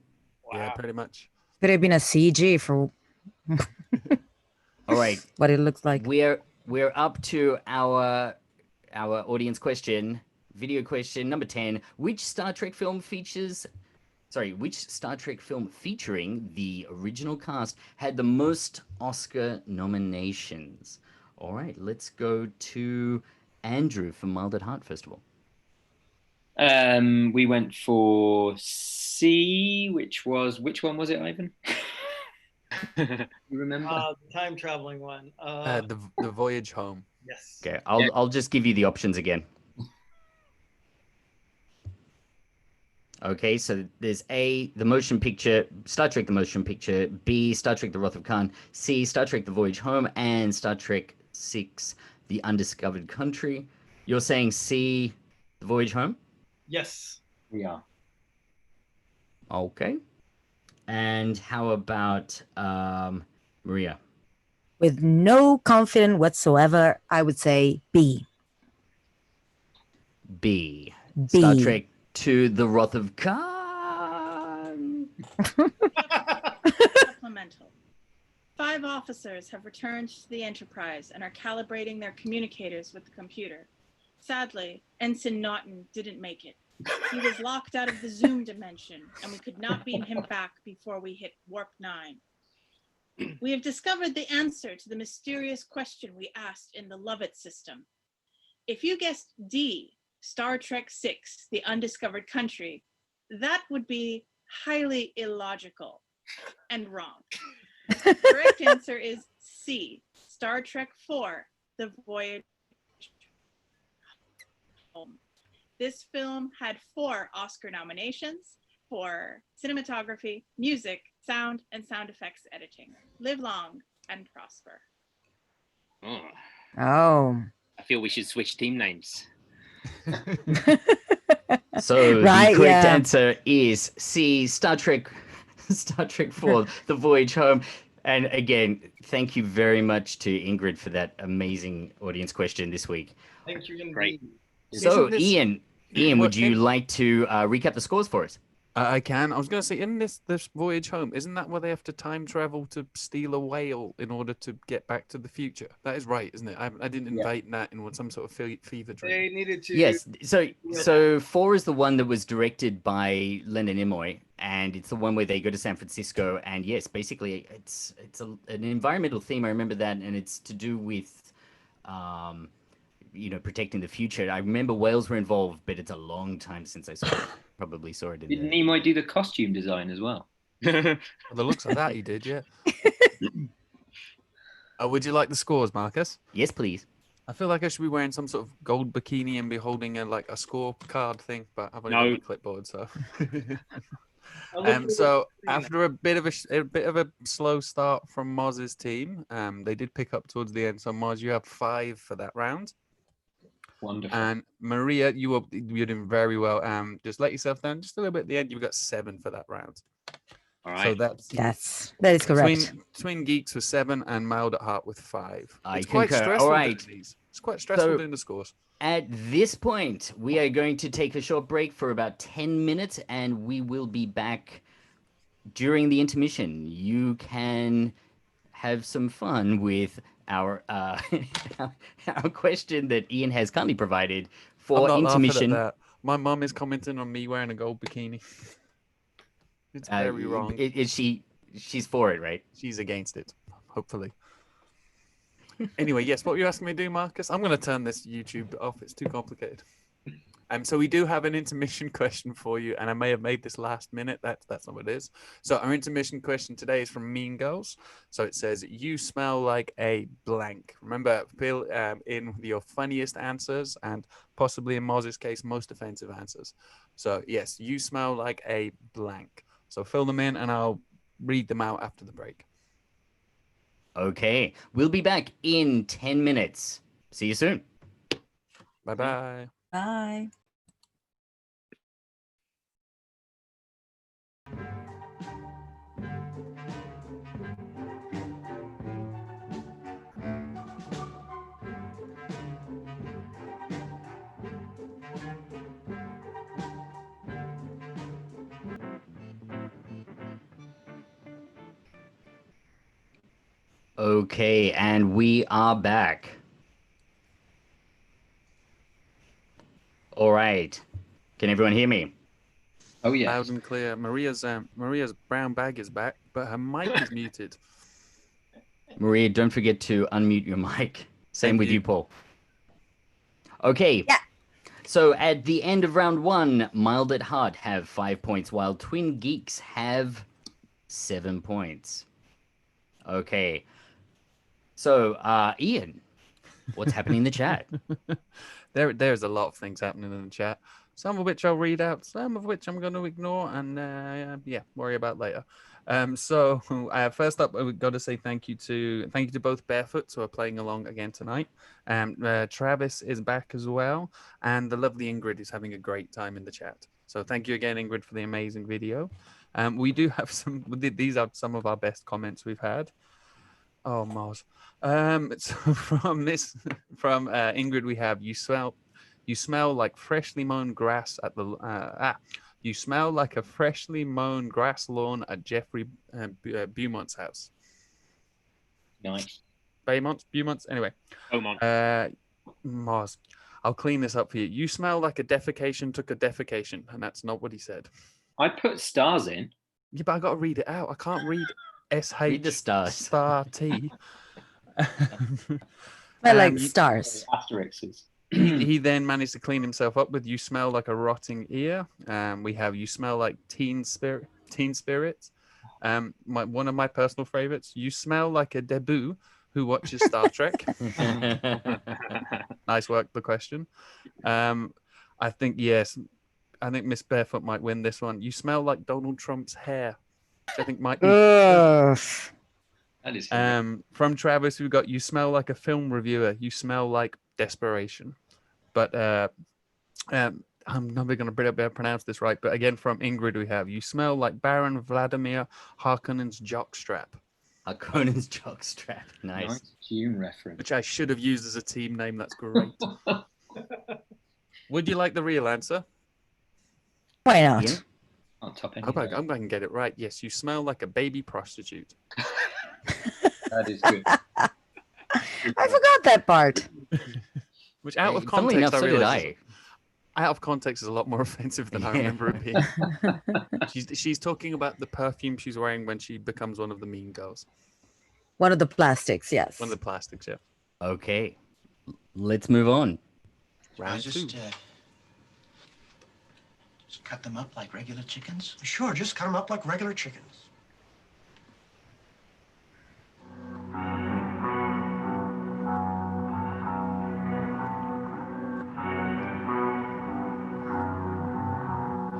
Yeah, pretty much. Could have been a CG for All right, what it looks like. we're up to our audience question, video question number 10. Which Star Trek film featuring the original cast had the most Oscar nominations? All right, let's go to Andrew from Mild at Heart, first of all. We went for C, which one was it, Ivan? You remember? The time traveling one. The Voyage Home. Yes. Okay, I'll just give you the options again. Okay, so there's A, the motion picture, Star Trek the motion picture, B, Star Trek the Wrath of Khan, C, Star Trek the Voyage Home, and Star Trek 6, the Undiscovered Country. You're saying C, the Voyage Home? Yes. We are. Okay. And how about Maria? With no confidence whatsoever, I would say B. B. B. Star Trek 2, the Wrath of Khan. Supplemental. 5 officers have returned to the Enterprise and are calibrating their communicators with the computer. Sadly, Ensign Naughton didn't make it. He was locked out of the Zoom dimension, and we could not beam him back before we hit Warp 9. We have discovered the answer to the mysterious question we asked in the Lovett system. If you guessed D, Star Trek 6, the Undiscovered Country, that would be highly illogical and wrong. The correct answer is C, Star Trek 4, the Voyage Home. This film had 4 Oscar nominations for cinematography, music, sound, and sound effects editing. Live long and prosper. Oh, Oh. I feel we should switch team names. So Right, the correct yeah. answer is C, Star Trek 4, the Voyage Home. And again, thank you very much to Ingrid for that amazing audience question this week. Thank you indeed. Great. So, Isn't this- Ian, What- would you like to recap the scores for us? I can. I was going to say, in this voyage home, isn't that where they have to time travel to steal a whale in order to get back to the future? That is right, isn't it? I didn't invite that in some sort of fever dream. They needed to. Yes. So 4 is the one that was directed by Leonard Nimoy, and it's the one where they go to San Francisco. And yes, basically, it's an environmental theme. I remember that, and it's to do with, protecting the future. I remember whales were involved, but it's a long time since I saw it. Probably saw it in Didn't the... Nimoy do the costume design as well? Well, the looks of that he did, yeah. Would you like the scores, Marcus? Yes, please. I feel like I should be wearing some sort of gold bikini and be holding a scorecard thing, but I've only got No. my clipboard, so. I'll look through So the- after a bit of a slow start from Moz's team, they did pick up towards the end. So Moz, you have 5 for that round. Wonderful. And Maria, you're doing very well. Just let yourself down just a little bit at the end. You've got 7 for that round. All right. So that is correct. Twin Geeks with 7 and Mild at Heart with 5. I It's quite concur. stressful All doing right. these. It's quite stressful So- doing the scores. At this point, we are going to take a short break for about 10 minutes, and we will be back during the intermission. You can have some fun with our our question that Ian has kindly provided for I'm not laughing intermission. at that. My mum is commenting on me wearing a gold bikini. It's very wrong. She's for it, right? She's against it, hopefully. Anyway, yes, what were you asking me to do, Marcus? I'm going to turn this YouTube off. It's too complicated. So we do have an intermission question for you, and I may have made this last minute. That's not what it is. So our intermission question today is from Mean Girls. So it says, "You smell like a blank." Remember, fill in your funniest answers and possibly in Moz's case, most offensive answers. So yes, you smell like a blank. So fill them in, and I'll read them out after the break. Okay. We'll be back in 10 minutes. See you soon. Bye-bye. Bye. Okay, and we are back. All right. Can everyone hear me? Oh yeah. Loud and clear. Maria's brown bag is back, but her mic is muted. Maria, don't forget to unmute your mic. Same Thank with you. you, Paul. Okay. Yeah. So at the end of round 1, Mild at Heart have 5 points, while Twin Geeks have 7 points. Okay. So, Ian, what's happening in the chat? There's a lot of things happening in the chat. some of which I'll read out, some of which I'm going to ignore and worry about later. So first up, we've got to say thank you to both Barefoots who are playing along again tonight. Travis is back as well, and the lovely Ingrid is having a great time in the chat. So thank you again, Ingrid, for the amazing video. We do have these are some of our best comments we've had. Oh, Mars. So from Ingrid, we have you smell like freshly mown grass at the you smell like a freshly mown grass lawn at Jeffrey Beaumont's house. Nice. Beaumont's. Anyway. Beaumont. Mars. I'll clean this up for you. You smell like a defecation took a defecation, and that's not what he said. I put stars in. Yeah, but I got to read it out. I can't read SH Read the stars. star T. I like stars. Asterisks. He then managed to clean himself up with "You smell like a rotting ear." We have "You smell like teen spirit." One of my personal favorites. "You smell like a debut who watches Star Trek." Nice work. The question. I think yes. I think Miss Barefoot might win this one. "You smell like Donald Trump's hair," which I think might be. Ugh. That is From Travis, we've got "You smell like a film reviewer. You smell like desperation." But I'm never going to be able to pronounce this right. But again, from Ingrid, we have "You smell like Baron Vladimir Harkonnen's jockstrap." Harkonnen's jockstrap. Nice. tune reference. Which I should have used as a team name. That's great. Would you like the real answer? Why not? Ian? On top end. I'm going to get it right. Yes, you smell like a baby prostitute. That is good. I forgot that part. Which out of Funnily context, enough, so did realized I. out of context is a lot more offensive than I Yeah. remember it being. She's talking about the perfume she's wearing when she becomes one of the mean girls. One of the plastics, yes. One of the plastics, yeah. Okay. Let's move on. Round two. Just cut them up like regular chickens? Sure, just cut them up like regular chickens.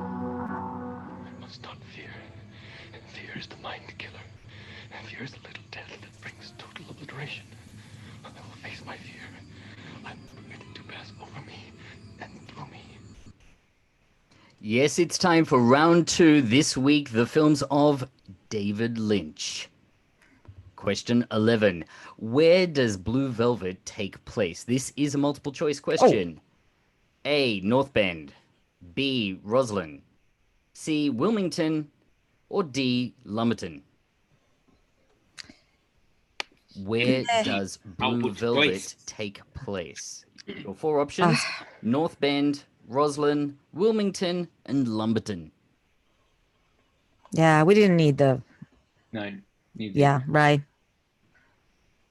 I must not fear. Fear is the mind killer. Fear is the little death that brings total obliteration. I will face my fear. I'm permitted to pass over me and through me. Yes, it's time for round two. This week, the films of David Lynch. Question 11. Where does Blue Velvet take place? This is a multiple choice question. A. North Bend. B. Roslyn. C. Wilmington. Or D. Lumberton. Where does Blue Multiple Velvet choice. take place? Your four options. North Bend, Roslyn, Wilmington, and Lumberton. Yeah, we didn't need the. No. Neither. Yeah, right.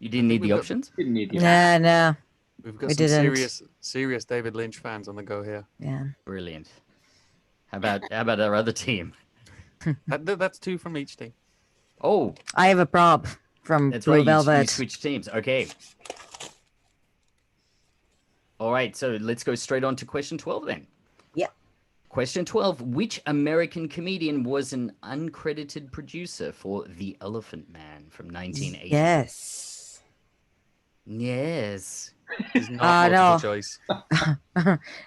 You didn't need we've the got- options? Didn't need the No. We've got We some didn't. serious David Lynch fans on the go here. Yeah. Brilliant. How about our other team? That's two from each team. Oh, I have a prop from that's Blue right. You Velvet. switch teams. Okay. All right. So let's go straight on to question 12 then. Yeah. Question 12. Which American comedian was an uncredited producer for The Elephant Man from 1980? Yes. Yes. It's not multiple no. choice.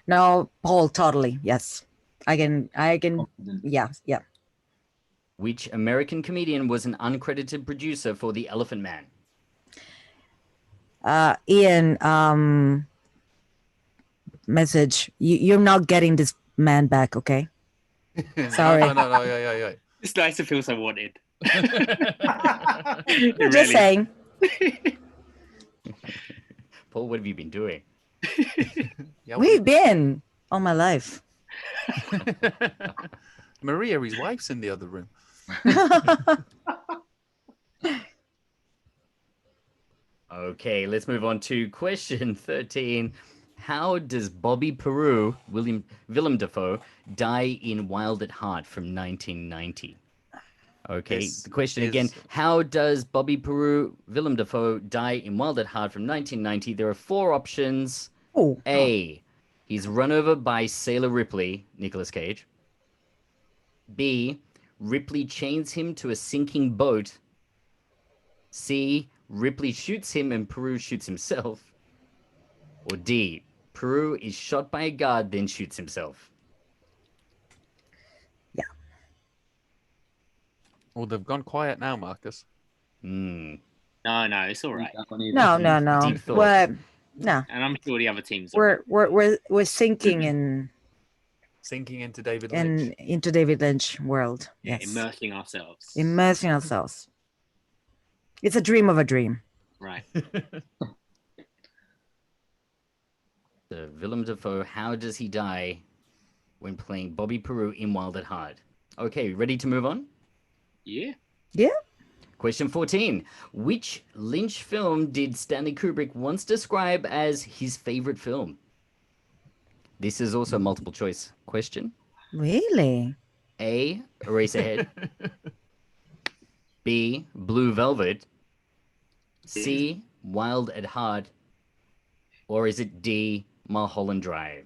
No, Paul, totally. Yes. I can. confident. Yeah. Which American comedian was an uncredited producer for The Elephant Man? Ian, message. You're not getting this man back, okay? Sorry. No. Yeah. It's nice to feel so wanted. Just saying. Paul, what have you been doing? Yeah, We've been all my life. Maria, his wife's in the other room. Okay, let's move on to question 13. How does Bobby Peru, Willem Dafoe, die in Wild at Heart from 1990? Okay, This the question again. is- How does Bobby Peru, Willem Dafoe, die in Wild at Heart from 1990? There are four options. Oh, A. He's run over by Sailor Ripley, Nicolas Cage. B. Ripley chains him to a sinking boat. C. Ripley shoots him and Peru shoots himself. Or D. Peru is shot by a guard, then shoots himself. Well, they've gone quiet now, Marcus. No, it's all right. No. Deep thought. What? No. And I'm sure the other teams are. We're sinking in Sinking into David Lynch. into David Lynch world. Yeah, Yes. immersing ourselves. Immersing ourselves. It's a dream of a dream. Right. So Willem Dafoe, how does he die when playing Bobby Peru in Wild at Heart? Okay, ready to move on? Yeah. Yeah. Question 14. Which Lynch film did Stanley Kubrick once describe as his favorite film? This is also a multiple choice question. Really? A. Eraserhead. B. Blue Velvet. C. Wild at Heart. Or is it D. Mulholland Drive?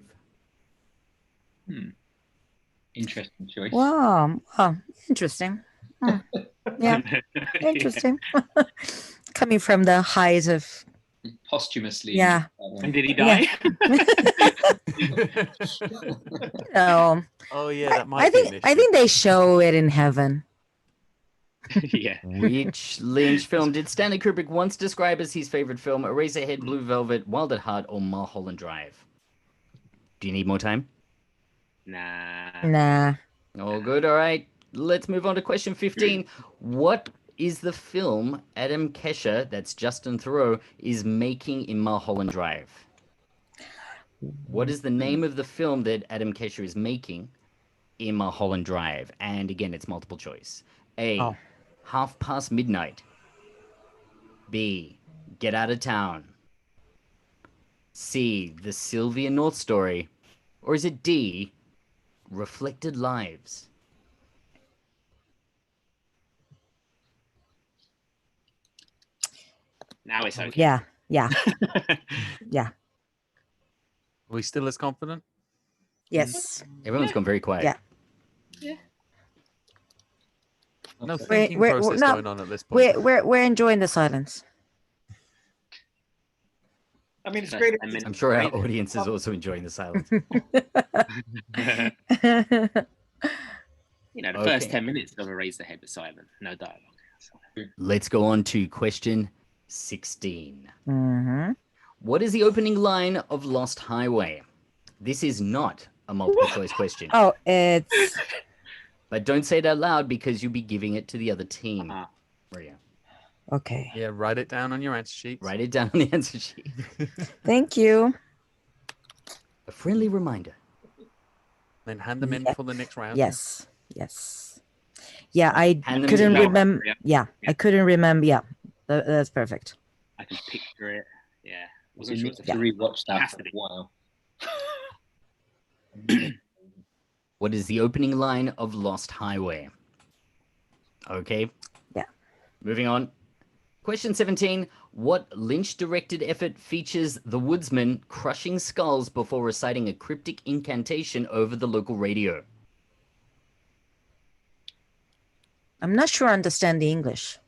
Interesting choice. Wow. Oh, interesting. Yeah. Interesting. Coming from the height of Posthumously. Yeah. And did he die? Oh, Oh yeah, that might I be an think issue. they show it in heaven. Yeah. Which Lynch film did Stanley Kubrick once describe as his favorite film? Eraserhead, Blue Velvet, Wild at Heart, or Mulholland Drive? Do you need more time? Nah. All good. All right. Let's move on to question 15. What is the film Adam Kesher, that's Justin Theroux, is making in Mulholland Drive? What is the name of the film that Adam Kesher is making in Mulholland Drive? And again, it's multiple choice. A. Half Past Midnight. B. Get Out of Town. C. The Sylvia North Story. Or is it D. Reflected Lives? Now it's okay. Yeah. Yeah. Are we still as confident? Yes. Everyone's gone very quiet. Yeah. No thinking We're- process no, going on at this point. We're enjoying the silence. I mean, it's great. I'm sure our audience is also enjoying the silence. You know, the Okay. first 10 minutes of Eraserhead was silent, no dialogue. So. Let's go on to question 16. Mm-hmm. What is the opening line of Lost Highway? This is not a multiple choice question. Oh, it's But don't say it out loud because you'll be giving it to the other team. Maria. okay. Yeah, write it down on your answer sheet. Write it down on the answer sheet. Thank you. A friendly reminder. Then hand them in Yeah. for the next round. Yes. Yeah, I Hand them couldn't to me. remember. Yeah, I couldn't remember. Yeah, that's perfect. I can picture it. Yeah. We Wasn't sure need it's to a rewatch that Has for to a be. while. What is the opening line of Lost Highway? Okay. Yeah. Moving on. Question 17. What Lynch-directed effort features the woodsman crushing skulls before reciting a cryptic incantation over the local radio? I'm not sure I understand the English.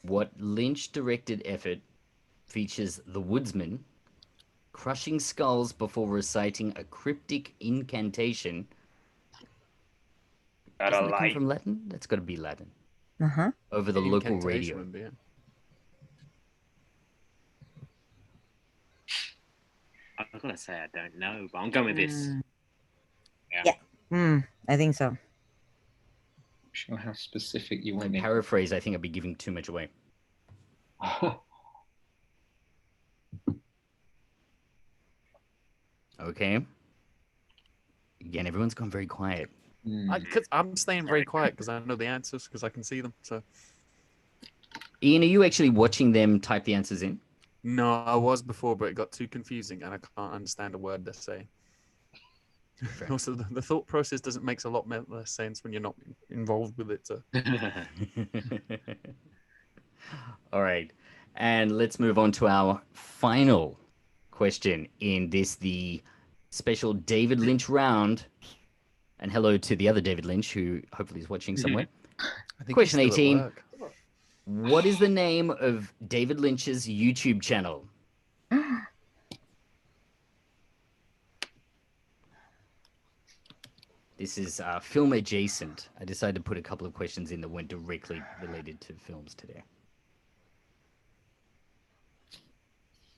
What Lynch-directed effort features the woodsman crushing skulls before reciting a cryptic incantation? Doesn't that come from Latin? That's got to be Latin. Uh-huh. Over the local Incantation radio. would be it. I've got to say, I don't know, but I'm going with this. I think so. Sure how specific you My want it. paraphrase, I think I'd be giving too much away. Okay. Again, everyone's gone very quiet. I'm staying very quiet because I know the answers because I can see them. So Ian, are you actually watching them type the answers in? no, I was before, but it got too confusing and I can't understand a word they're saying. Also, the thought process doesn't make a lot less sense when you're not involved with it. So. All right. And let's move on to our final question in this, the special David Lynch round. And hello to the other David Lynch, who hopefully is watching somewhere. I think Question he's still at 18. work. What is the name of David Lynch's YouTube channel? This is film adjacent. I decided to put a couple of questions in that weren't directly related to films today.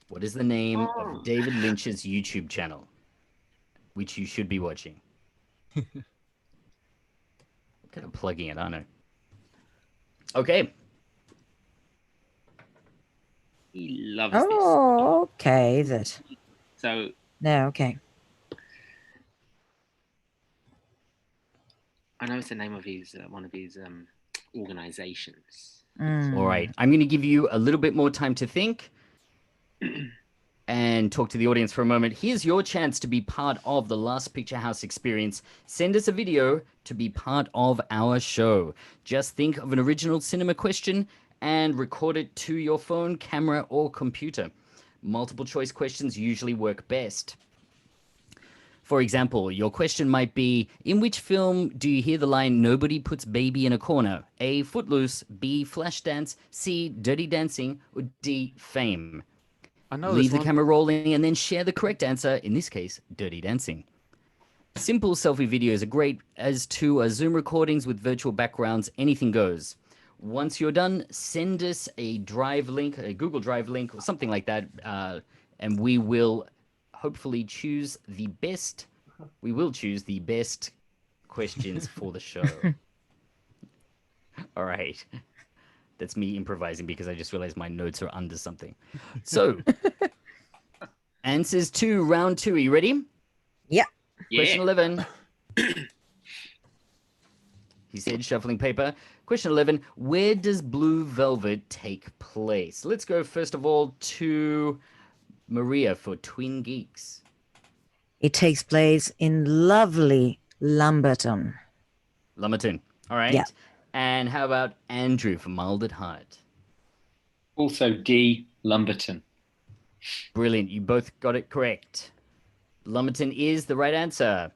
What is the name of David Lynch's YouTube channel, which you should be watching? I'm kind of plugging it, aren't I? Okay. He loves this. Oh, okay. Is it? So No, okay. I know it's the name of his one of his organizations. All right. I'm going to give you a little bit more time to think and talk to the audience for a moment. Here's your chance to be part of the Last Picture House experience. Send us a video to be part of our show. Just think of an original cinema question and record it to your phone, camera, or computer. Multiple choice questions usually work best. For example, your question might be, in which film do you hear the line, "Nobody puts baby in a corner"? A, Footloose, B, Flashdance, C, Dirty Dancing, or D, Fame? I know Leave this the one. camera rolling and then share the correct answer, in this case, Dirty Dancing. Simple selfie videos are great, as too are Zoom recordings with virtual backgrounds. Anything goes. Once you're done, send us a Drive link, a Google Drive link, or something like that, and we will hopefully choose the best. We will choose the best questions for the show. All right. That's me improvising because I just realized my notes are under something. So, answers to round 2. Are you ready? Yeah. Question 11. He said, shuffling paper. Question 11. Where does Blue Velvet take place? Let's go first of all to Maria for Twin Geeks. It takes place in lovely Lumberton. Lumberton. All right. Yeah. And how about Andrew for Mild at Heart? Also D, Lumberton. Brilliant. You both got it correct. Lumberton is the right answer.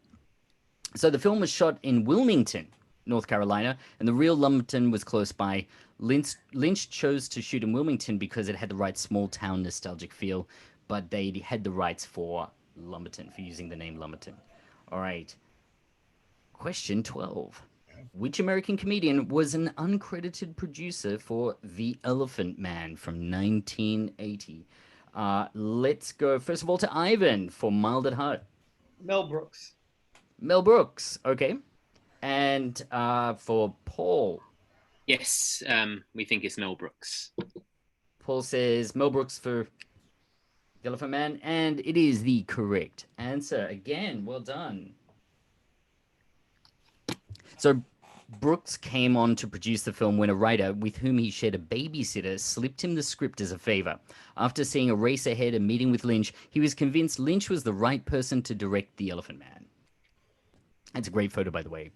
So the film was shot in Wilmington, North Carolina, and the real Lumberton was close by. Lynch chose to shoot in Wilmington because it had the right small town nostalgic feel, but they had the rights for Lumberton, for using the name Lumberton. All right. Question 12. Which American comedian was an uncredited producer for The Elephant Man from 1980? Let's go first of all to Ivan for Mild at Heart. Mel Brooks. Mel Brooks, okay. And for Paul. Yes, we think it's Mel Brooks. Paul says Mel Brooks for The Elephant Man, and it is the correct answer. Again, well done. So Brooks came on to produce the film when a writer with whom he shared a babysitter slipped him the script as a favor. After seeing a race ahead and meeting with Lynch, he was convinced Lynch was the right person to direct The Elephant Man. That's a great photo, by the way.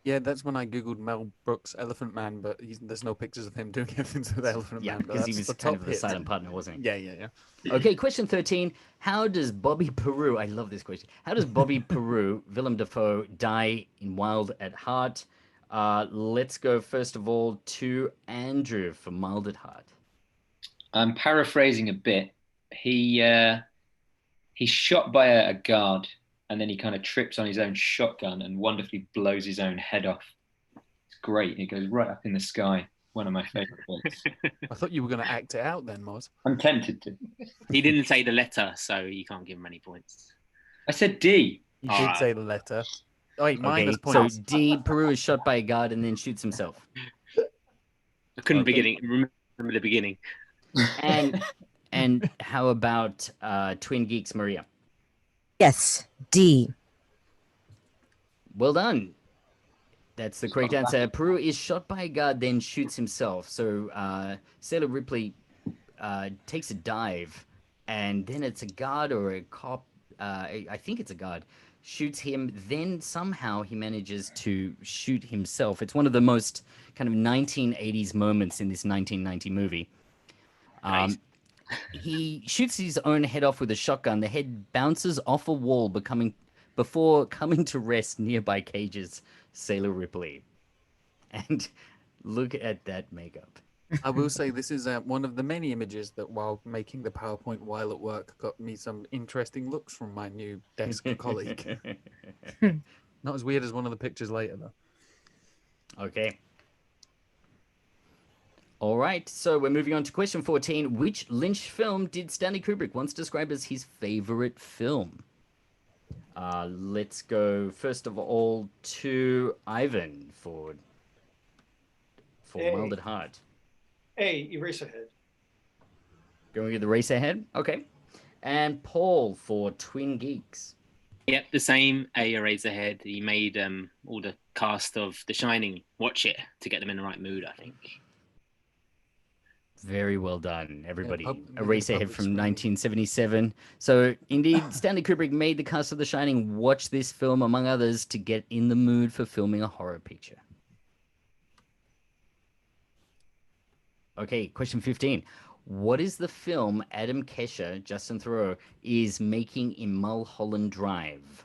Yeah, that's when I googled Mel Brooks Elephant Man, but there's no pictures of him doing anything to the Elephant Yeah, Man. but because he that's was the kind top of the hit. silent partner, wasn't he? Yeah. Okay, question 13. How does Bobby Peru, I love this question. How does Bobby Peru, Willem Dafoe, die in Wild at Heart? Let's go first of all to Andrew for Mild at Heart. I'm paraphrasing a bit. He's shot by a guard, and then he kind of trips on his own shotgun and wonderfully blows his own head off. It's great. It goes right up in the sky. One of my favorite bits. I thought you were going to act it out then, Moz. I'm tempted to. He didn't say the letter, so you can't give him any points. I said D. You All did right. say the letter. Oh, wait, Okay, minus so points. D, Peru is shot by a guard and then shoots himself. I couldn't Okay. remember the beginning. And how about Twin Geeks, Maria? Yes, D. Well done. That's the correct answer. Peru is shot by a guard, then shoots himself. So Sailor Ripley takes a dive, and then it's a guard or a cop. I think it's a guard. Shoots him. Then somehow he manages to shoot himself. It's one of the most kind of 1980s moments in this 1990 movie. Nice. He shoots his own head off with a shotgun. The head bounces off a wall, before coming to rest nearby cages. Sailor Ripley. And look at that makeup. I will say this is one of the many images that, while making the PowerPoint while at work, got me some interesting looks from my new desk colleague. Not as weird as one of the pictures later, though. Okay. All right, so we're moving on to question 14. Which Lynch film did Stanley Kubrick once describe as his favorite film? Let's go first of all to Ivan for Mild at Heart. Eraserhead. Going with the Eraserhead? Okay. And Paul for Twin Geeks. Yep, the same. Eraserhead. He made all the cast of The Shining watch it to get them in the right mood, I think. Very well done, everybody. Yeah, Eraserhead from 1977. So, indeed, Stanley Kubrick made the cast of The Shining watch this film, among others, to get in the mood for filming a horror picture. Okay, question 15. What is the film Adam Kesher, Justin Theroux, is making in Mulholland Drive?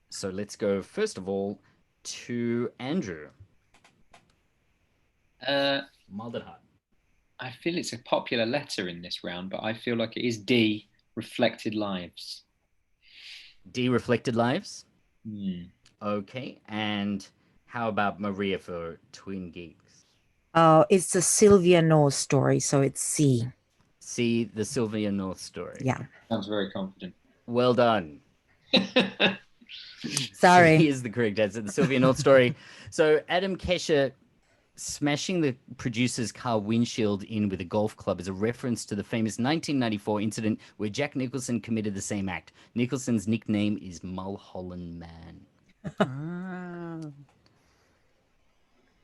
So let's go, first of all, to Andrew. Mild at Heart. I feel it's a popular letter in this round, but I feel like it is D, Reflected Lives. D, Reflected Lives? Hmm. Okay, and how about Maria for Twin Geeks? It's a Sylvia North story, so it's C. C, the Sylvia North story. Yeah. Sounds very confident. Well done. Sorry. C is the correct answer, the Sylvia North story. So Adam Kesher smashing the producer's car windshield in with a golf club is a reference to the famous 1994 incident where Jack Nicholson committed the same act. Nicholson's nickname is Mulholland Man.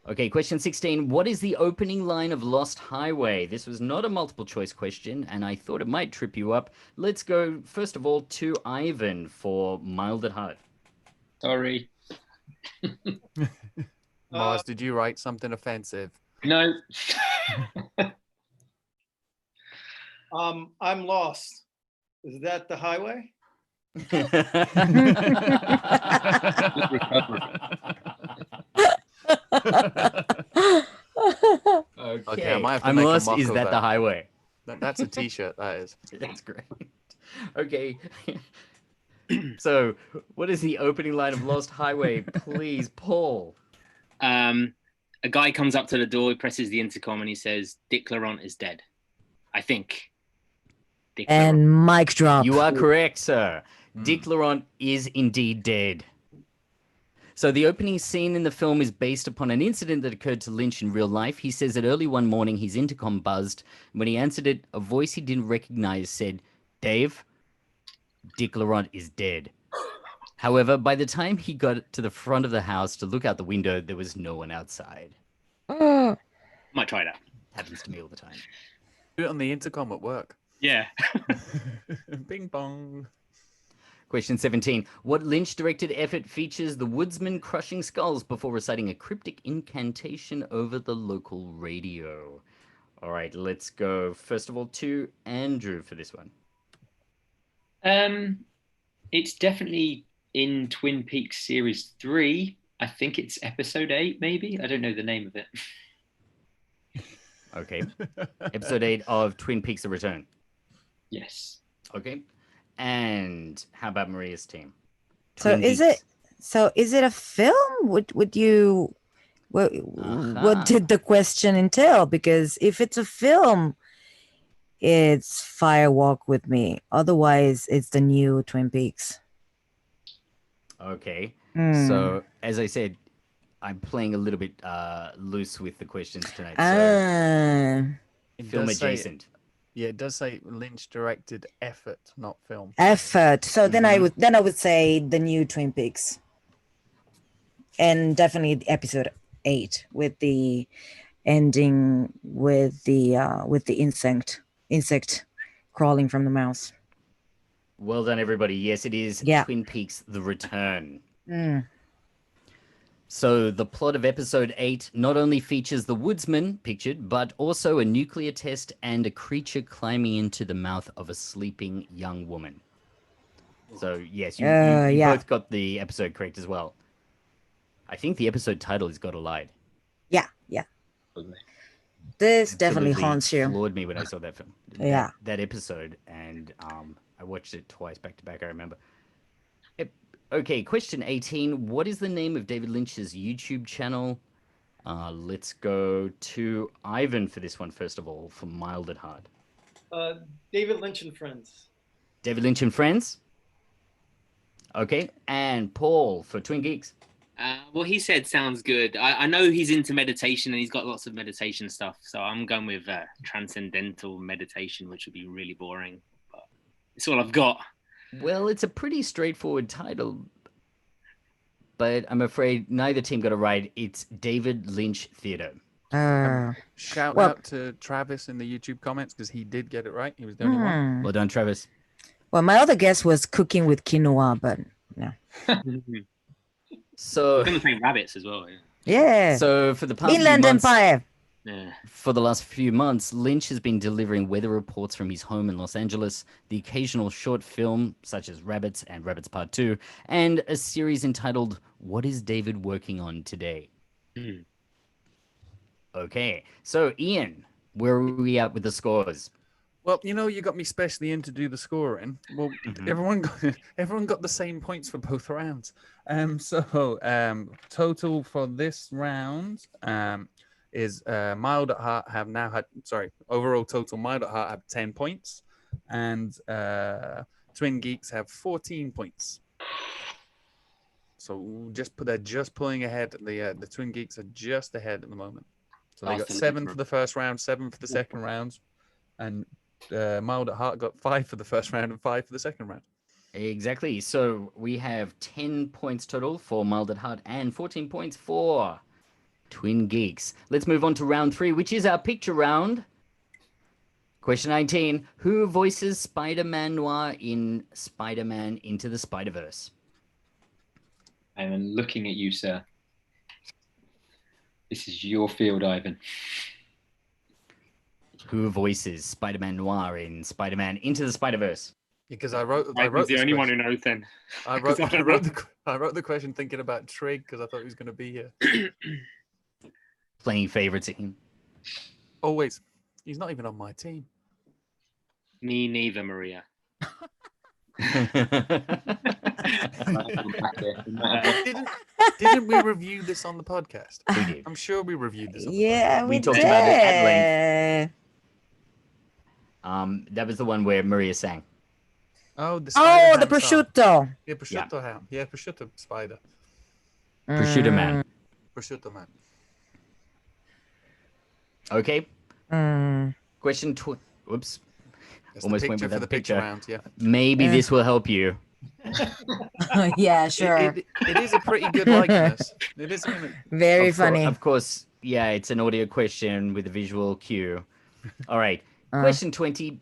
Okay, question 16. What is the opening line of Lost Highway? This was not a multiple choice question, and I thought it might trip you up. Let's go, first of all, to Ivan for Mild at Heart. Sorry. Mars, did you write something offensive? No. I'm lost. Is that the highway? Okay, I might have to I'm make a lost. mock Is of that the highway? That's a t-shirt, that is. That's great. Okay. So, what is the opening line of Lost Highway? Please, Paul. A guy comes up to the door, he presses the intercom, and he says, "Dick Laurent is dead." I think. Dick And Laurent. mic drop. You are correct, sir. Dick Laurent is indeed dead. So the opening scene in the film is based upon an incident that occurred to Lynch in real life. He says that early one morning his intercom buzzed. When he answered it, a voice he didn't recognize said, "Dave, Dick Laurent is dead." However, by the time he got to the front of the house to look out the window, there was no one outside. Might try that. Happens to me all the time. Do it on the intercom at work. Yeah. Bing bong. Question 17. What Lynch-directed effort features the woodsman crushing skulls before reciting a cryptic incantation over the local radio? All right, let's go, first of all, to Andrew for this one. It's definitely in Twin Peaks Series 3. I think it's episode 8, maybe. I don't know the name of it. Okay. Episode 8 of Twin Peaks: The Return. Yes. Okay. And how about Maria's team? So Twin is Peaks. it a film? Would you what did the question entail? Because if it's a film, it's Fire Walk with Me. Otherwise, it's the new Twin Peaks. Okay. Hmm. So, as I said, I'm playing a little bit loose with the questions tonight. So, It film does say- adjacent. Yeah, it does say Lynch directed effort, not film. Effort. So then I would say the new Twin Peaks. And definitely episode 8 with the ending with the insect crawling from the mouse. Well done, everybody. Yes, it is Yeah. Twin Peaks: The Return. Mm. So the plot of episode 8 not only features the woodsman pictured, but also a nuclear test and a creature climbing into the mouth of a sleeping young woman. So yes, you yeah. both got the episode correct as well. I think the episode title is "Got a Lied." Yeah. This definitely Absolutely haunts you. floored me when I saw that film. Yeah. That episode, and I watched it twice back to back. I remember. Okay, question 18. What is the name of David Lynch's YouTube channel? Let's go to Ivan for this one, first of all, for Mild at Heart. David Lynch and Friends. David Lynch and Friends? Okay, and Paul for Twin Geeks. Well, he said sounds good. I know he's into meditation and he's got lots of meditation stuff. So I'm going with transcendental meditation, which would be really boring. But it's all I've got. Well, it's a pretty straightforward title, but I'm afraid neither team got it right. It's David Lynch Theater. Shout out to Travis in the YouTube comments because he did get it right. He was the only one. Well done, Travis. Well, my other guess was cooking with quinoa, but yeah. So we're going to paint rabbits as well. Yeah. So for the past Inland few months, Empire. Yeah. For the last few months, Lynch has been delivering weather reports from his home in Los Angeles, the occasional short film such as Rabbits and Rabbits Part 2, and a series entitled What is David Working on Today? Okay, so Ian, where are we at with the scores? Well, you got me specially in to do the scoring. Well, everyone got the same points for both rounds. Total for this round is Mild at Heart have now had overall total Mild at Heart have 10 points, and Twin Geeks have 14 points. So they're just pulling ahead. The Twin Geeks are just ahead at the moment. So they got 7 for the first round, 7 for the second round, and Mild at Heart got 5 for the first round and 5 for the second round. Exactly. So we have 10 points total for Mild at Heart and 14 points for Twin Geeks. Let's move on to round 3, which is our picture round. Question 19. Who voices Spider-Man Noir in Spider-Man Into the Spider-Verse? I'm looking at you, sir. This is your field, Ivan. Who voices Spider-Man Noir in Spider-Man Into the Spider-Verse? Because I wrote the only one who knows then. I wrote the question thinking about Trig because I thought he was going to be here. Playing favorites in. Always. He's not even on my team. Me neither, Maria. Didn't we review this on the podcast? We did. I'm sure we reviewed this. Yeah, we talked did. about it at length. That was the one where Maria sang. Oh, the prosciutto. Yeah, prosciutto ham. Yeah, prosciutto spider. Prosciutto Man. Prosciutto man. Okay. Question whoops. That's Almost the went picture with for that the picture picture. round, yeah. Maybe this will help you. Yeah, sure. It is a pretty good likeness. It is. Very funny. Of course, yeah, it's an audio question with a visual cue. All right. Question 20.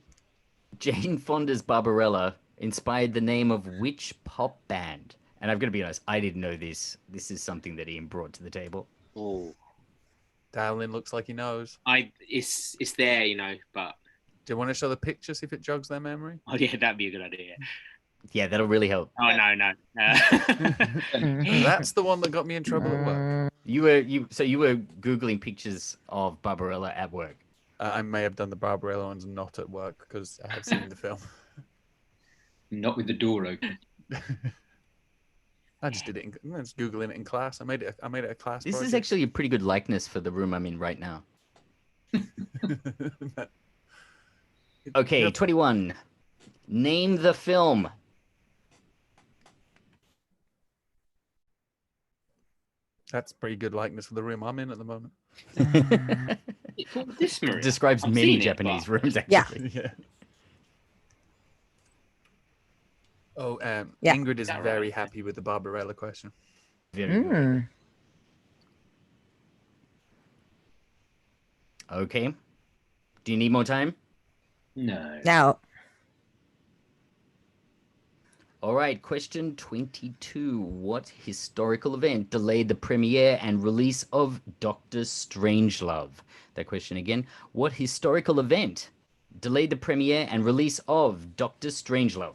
Jane Fonda's Barbarella inspired the name of which pop band? And I've got to be honest, I didn't know this. This is something that Ian brought to the table. Oh, Dowling looks like he knows. It's there, but. Do you want to show the picture, see if it jogs their memory? Oh yeah, that'd be a good idea. Yeah, that'll really help. Oh no. That's the one that got me in trouble at work. You were Googling pictures of Barbarella at work. I may have done the Barbarella ones not at work because I have seen the film. Not with the door open. I just did it. I was Googling it in class. I made it a class. This is project. actually a pretty good likeness for the room I'm in right now. Okay, 21. Name the film. That's pretty good likeness for the room I'm in at the moment. This Maria. Describes I've many seen it, Japanese but- rooms, actually. Yeah. Oh, Yeah. Ingrid is That very right? happy with the Barbarella question. Very good. Okay. Do you need more time? No. Now, All right, question 22. What historical event delayed the premiere and release of Doctor Strangelove? That question again. What historical event delayed the premiere and release of Doctor Strangelove?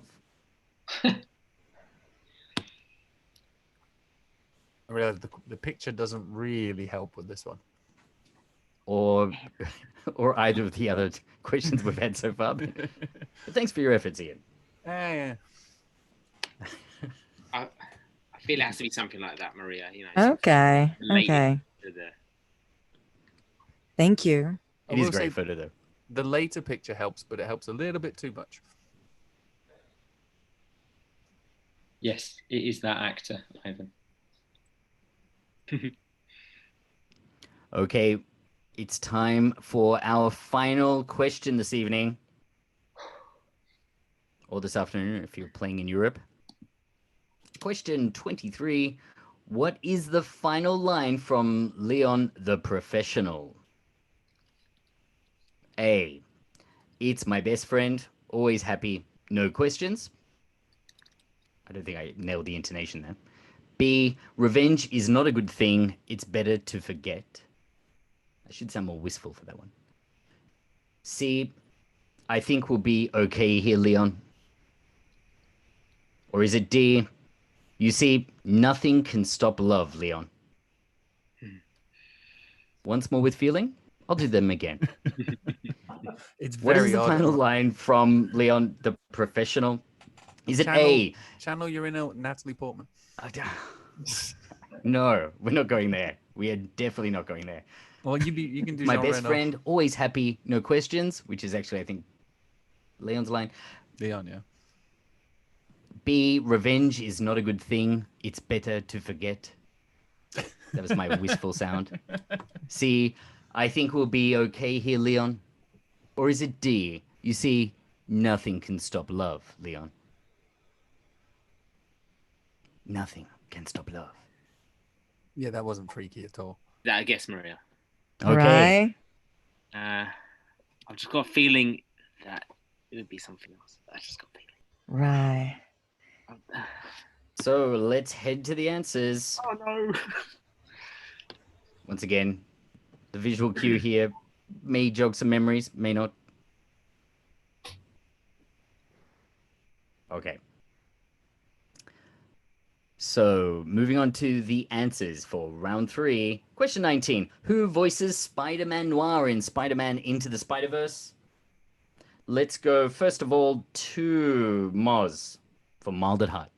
I realize the picture doesn't really help with this one. Or either of the other questions we've had so far. But thanks for your efforts, Ian. Yeah. I feel it has to be something like that, Maria. You know. something Okay. related Okay. to the- Thank you. It is a great photo, though. The later picture helps, but it helps a little bit too much. Yes, it is that actor, Ivan. Okay, it's time for our final question this evening. Or this afternoon, if you're playing in Europe. Question 23. What is the final line from Leon the Professional? A. It's my best friend, always happy, no questions. I don't think I nailed the intonation there. B. Revenge is not a good thing, it's better to forget. I should sound more wistful for that one. C. I think we'll be okay here, Leon. Or is it D? You see, nothing can stop love, Leon. Once more with feeling, I'll do them again. It's What is very the odd. final line from Leon the Professional? Is it Channel, A? Channel your inner Natalie Portman. No, we're not going there. We are definitely not going there. Well, you can do My Jean best Reno. friend, always happy, no questions, which is actually, I think, Leon's line. Leon, yeah. B, revenge is not a good thing. It's better to forget. That was my wistful sound. C, I think we'll be okay here, Leon. Or is it D? You see, nothing can stop love, Leon. Nothing can stop love. Yeah, that wasn't freaky at all. I guess, Maria. Okay. Right. I've just got a feeling that it would be something else. I just got a feeling. Right. So let's head to the answers. Oh no. Once again, the visual cue here may jog some memories, may not. Okay. So, moving on to the answers for round 3. Question 19. Who voices Spider-Man Noir in Spider-Man Into the Spider-Verse? Let's go, first of all, to Moz for Mild at Heart.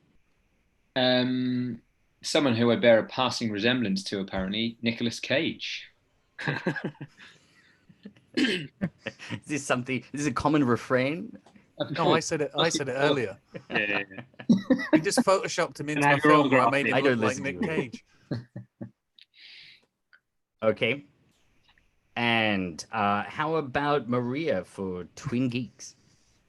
Someone who I bear a passing resemblance to, apparently, Nicolas Cage. Is this a common refrain? No, I said it earlier. Yeah. You just photoshopped him into And a I film where I autographed made it. him I don't look like listen Nick to you. Cage. Okay. And how about Maria for Twin Geeks?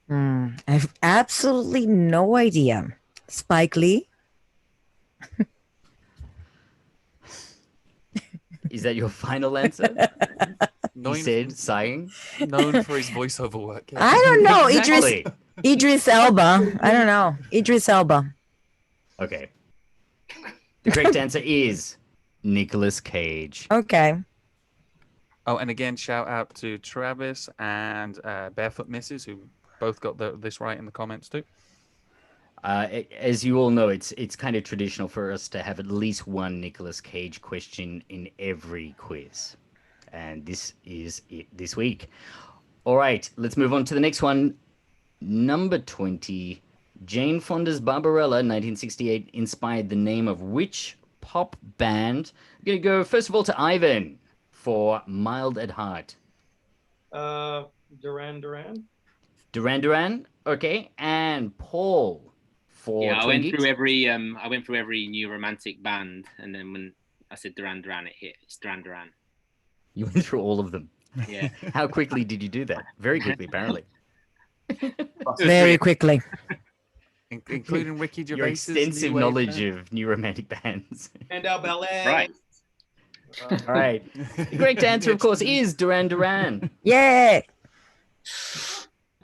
I've absolutely no idea. Spike Lee? Is that your final answer? He said, sighing. Known for his voiceover work. Yeah. I don't know. Exactly. Idris Elba. I don't know. Idris Elba. Okay. The correct answer is Nicolas Cage. Okay. Oh, and again, shout out to Travis and Barefoot Misses, who both got this right in the comments too. As you all know, it's kind of traditional for us to have at least one Nicolas Cage question in every quiz. And this is it this week. All right, let's move on to the next one. Number 20. Jane Fonda's Barbarella, 1968, inspired the name of which pop band? I'm going to go, first of all, to Ivan for Mild at Heart. Duran Duran. Duran Duran, okay. And Paul for Yeah, I Twin went Geeks. through every new romantic band, and then when I said Duran Duran, it hit. It's Duran Duran. You went through all of them. Yeah. How quickly did you do that? Very quickly, apparently. Very quickly. Including Ricky Your Gervais's extensive new wave knowledge band. of new romantic bands. And Ballet. Right. All right. The correct answer, of course, is Duran Duran. Yay.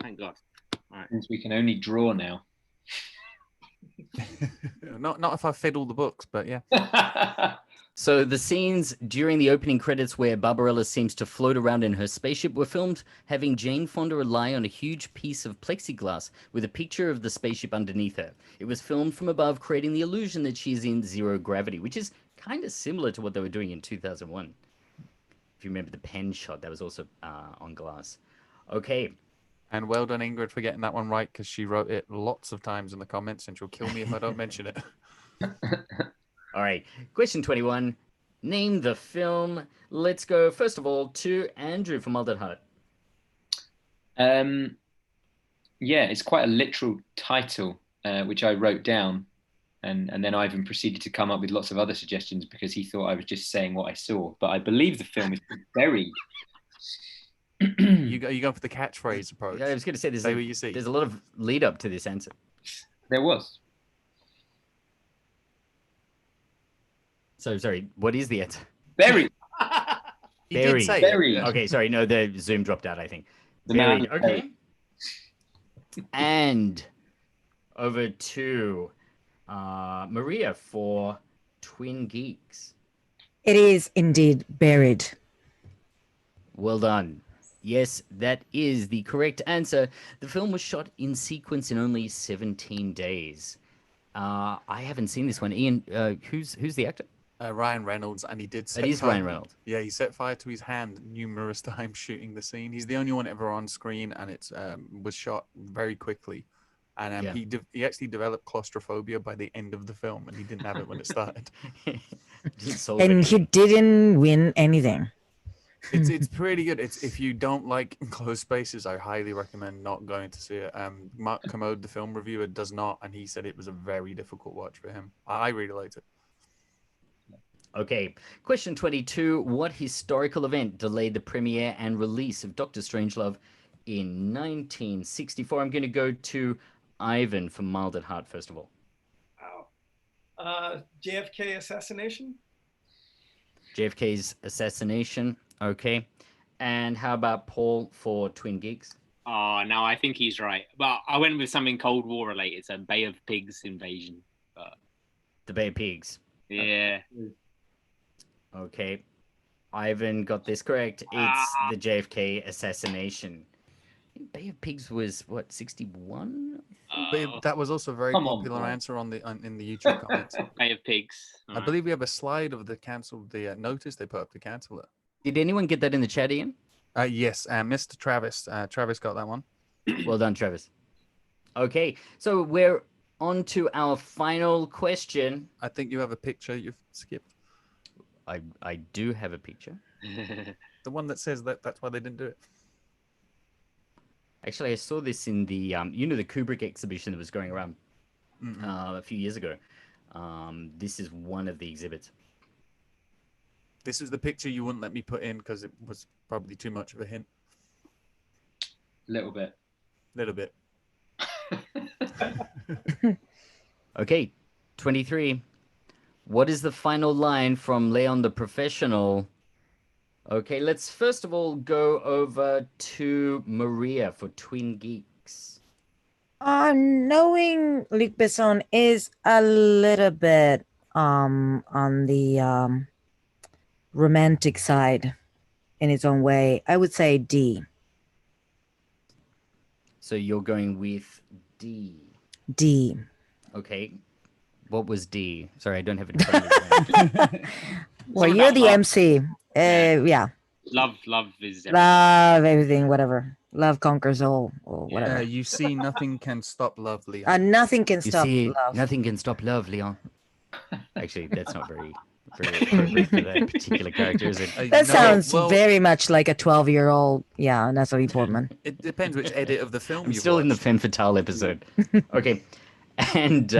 Thank God. All right. Since we can only draw now. Not if I fed all the books, but yeah. So the scenes during the opening credits where Barbarella seems to float around in her spaceship were filmed having Jane Fonda lie on a huge piece of plexiglass with a picture of the spaceship underneath her. It was filmed from above, creating the illusion that she's in zero gravity, which is kind of similar to what they were doing in 2001. If you remember the pen shot, that was also on glass. Okay. And well done, Ingrid, for getting that one right, because she wrote it lots of times in the comments, and she'll kill me if I don't mention it. All right. Question 21. Name the film. Let's go, first of all, to Andrew from Malden Heart. Yeah, it's quite a literal title, which I wrote down. And then Ivan proceeded to come up with lots of other suggestions because he thought I was just saying what I saw. But I believe the film is Buried. You go for the catchphrase approach. I was going to say, Say what you see. There's a lot of lead up to this answer. There was. So, sorry, what is the answer? Buried. He did say Buried. it. Okay, sorry, no, the Zoom dropped out, I think. The Buried. man. Okay. And over to Maria for Twin Geeks. It is indeed Buried. Well done. Yes, that is the correct answer. The film was shot in sequence in only 17 days. I haven't seen this one. Ian, who's the actor? Ryan Reynolds, and he did set It is fire. Ryan Reynolds. Yeah, he set fire to his hand numerous times shooting the scene. He's the only one ever on screen, and it was shot very quickly. And he actually developed claustrophobia by the end of the film, and he didn't have it when it started. And he didn't win anything. It's pretty good. It's if you don't like closed spaces, I highly recommend not going to see it. Mark Commode, the film reviewer, does not, and he said it was a very difficult watch for him. I really liked it. Okay, question 22. What historical event delayed the premiere and release of Doctor Strangelove in 1964? I'm going to go to Ivan from Mild at Heart, first of all. Wow. JFK assassination? JFK's assassination. Okay. And how about Paul for Twin Geeks? Oh, no, I think he's right. But I went with something Cold War related, so Bay of Pigs invasion. But... The Bay of Pigs. Yeah. Okay. Ivan got this correct. It's the JFK assassination. Bay of Pigs was, what, 61? That was also a very popular answer in the YouTube comments. Bay of Pigs. I believe we have a slide of the notice they put up to cancel it. Did anyone get that in the chat, Ian? Yes, Mr. Travis. Travis got that one. Well done, Travis. Okay, so we're on to our final question. I think you have a picture you've skipped. I do have a picture. The one that says that's why they didn't do it. Actually, I saw this in the the Kubrick exhibition that was going around a few years ago. This is one of the exhibits. This is the picture you wouldn't let me put in because it was probably too much of a hint. Little bit. Okay, 23. What is the final line from Leon the Professional? Okay, let's first of all go over to Maria for Twin Geeks. Knowing Luc Besson is a little bit on the romantic side in its own way, I would say D. So you're going with D. D. Okay. What was D? Sorry, I don't have it in front of me. Well, you're the MC. Yeah. Love is everything. Love everything, whatever. Love conquers all, or whatever. You see, nothing can stop love, Leon. Nothing can stop love. Nothing can stop love, Leon. Actually, that's not very appropriate for that particular character, is it? That sounds very much like a 12-year-old. Yeah, Natalie Portman. It depends which edit of the film I'm still in the Femme Fatale episode. Okay. And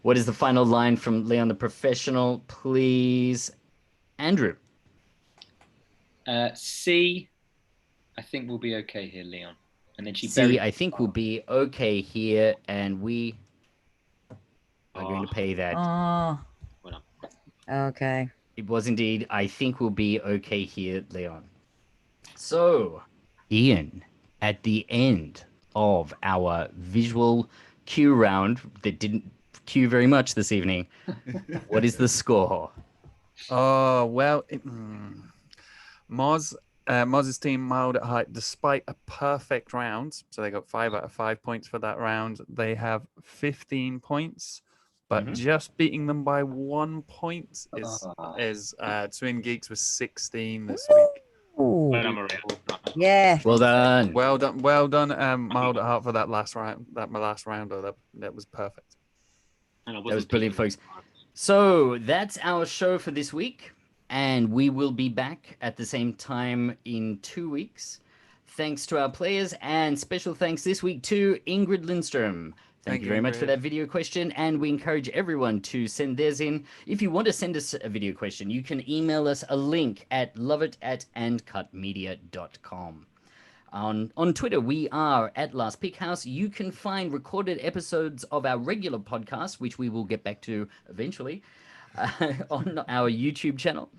what is the final line from Leon the Professional, please? Andrew. C, I think we'll be okay here, Leon. And then she C, I think we'll be okay here, and we are going to pay that. Oh. Okay. It was indeed, I think we'll be okay here, Leon. So, Ian, at the end of our visual cue round that didn't Q very much this evening. What is the score? Oh, well, Moz's team mild at height despite a perfect round. So they got 5 out of 5 points for that round. They have 15 points, but just beating them by 1 point is Twin Geeks was 16 this week. Ooh. Well done, Maria. Yeah. Well done. Well done, mild at heart for that last round. My last round, that was perfect. And I That was wasn't brilliant, peeking. folks. So that's our show for this week, and we will be back at the same time in 2 weeks. Thanks to our players, and special thanks this week to Ingrid Lindstrom. Thank you very much for Ingrid. that video question, and we encourage everyone to send theirs in. If you want to send us a video question, you can email us a link at loveit@andcutmedia.com. On Twitter, we are at Last Pick House. You can find recorded episodes of our regular podcast, which we will get back to eventually, on our YouTube channel.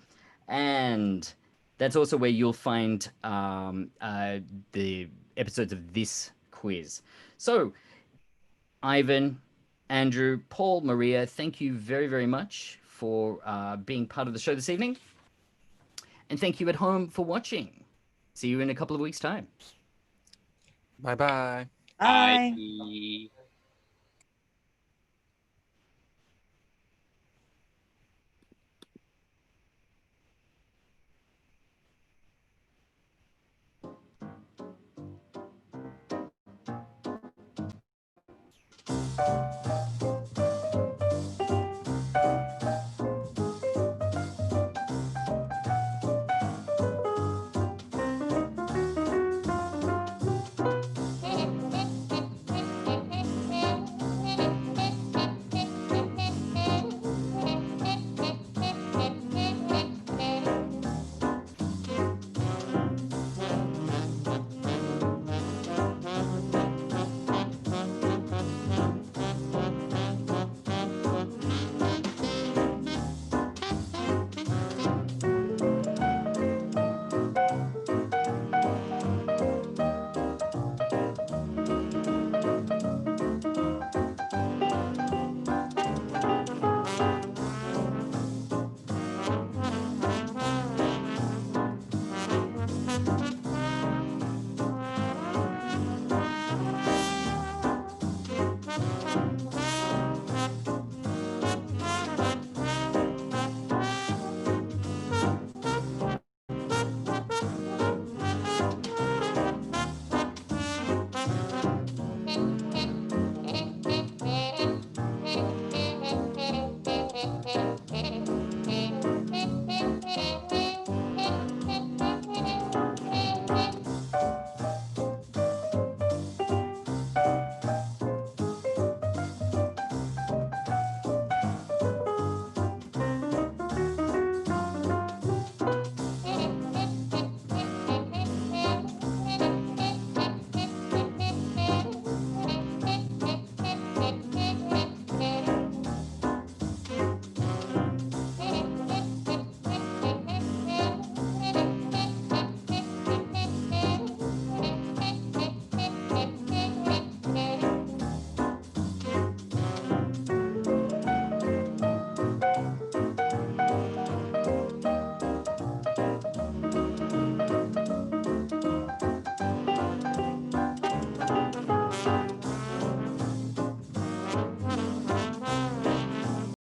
And that's also where you'll find the episodes of this quiz. So, Ivan, Andrew, Paul, Maria, thank you very, very much for being part of the show this evening. And thank you at home for watching. See you in a couple of weeks' time. Bye-bye. Bye. Bye.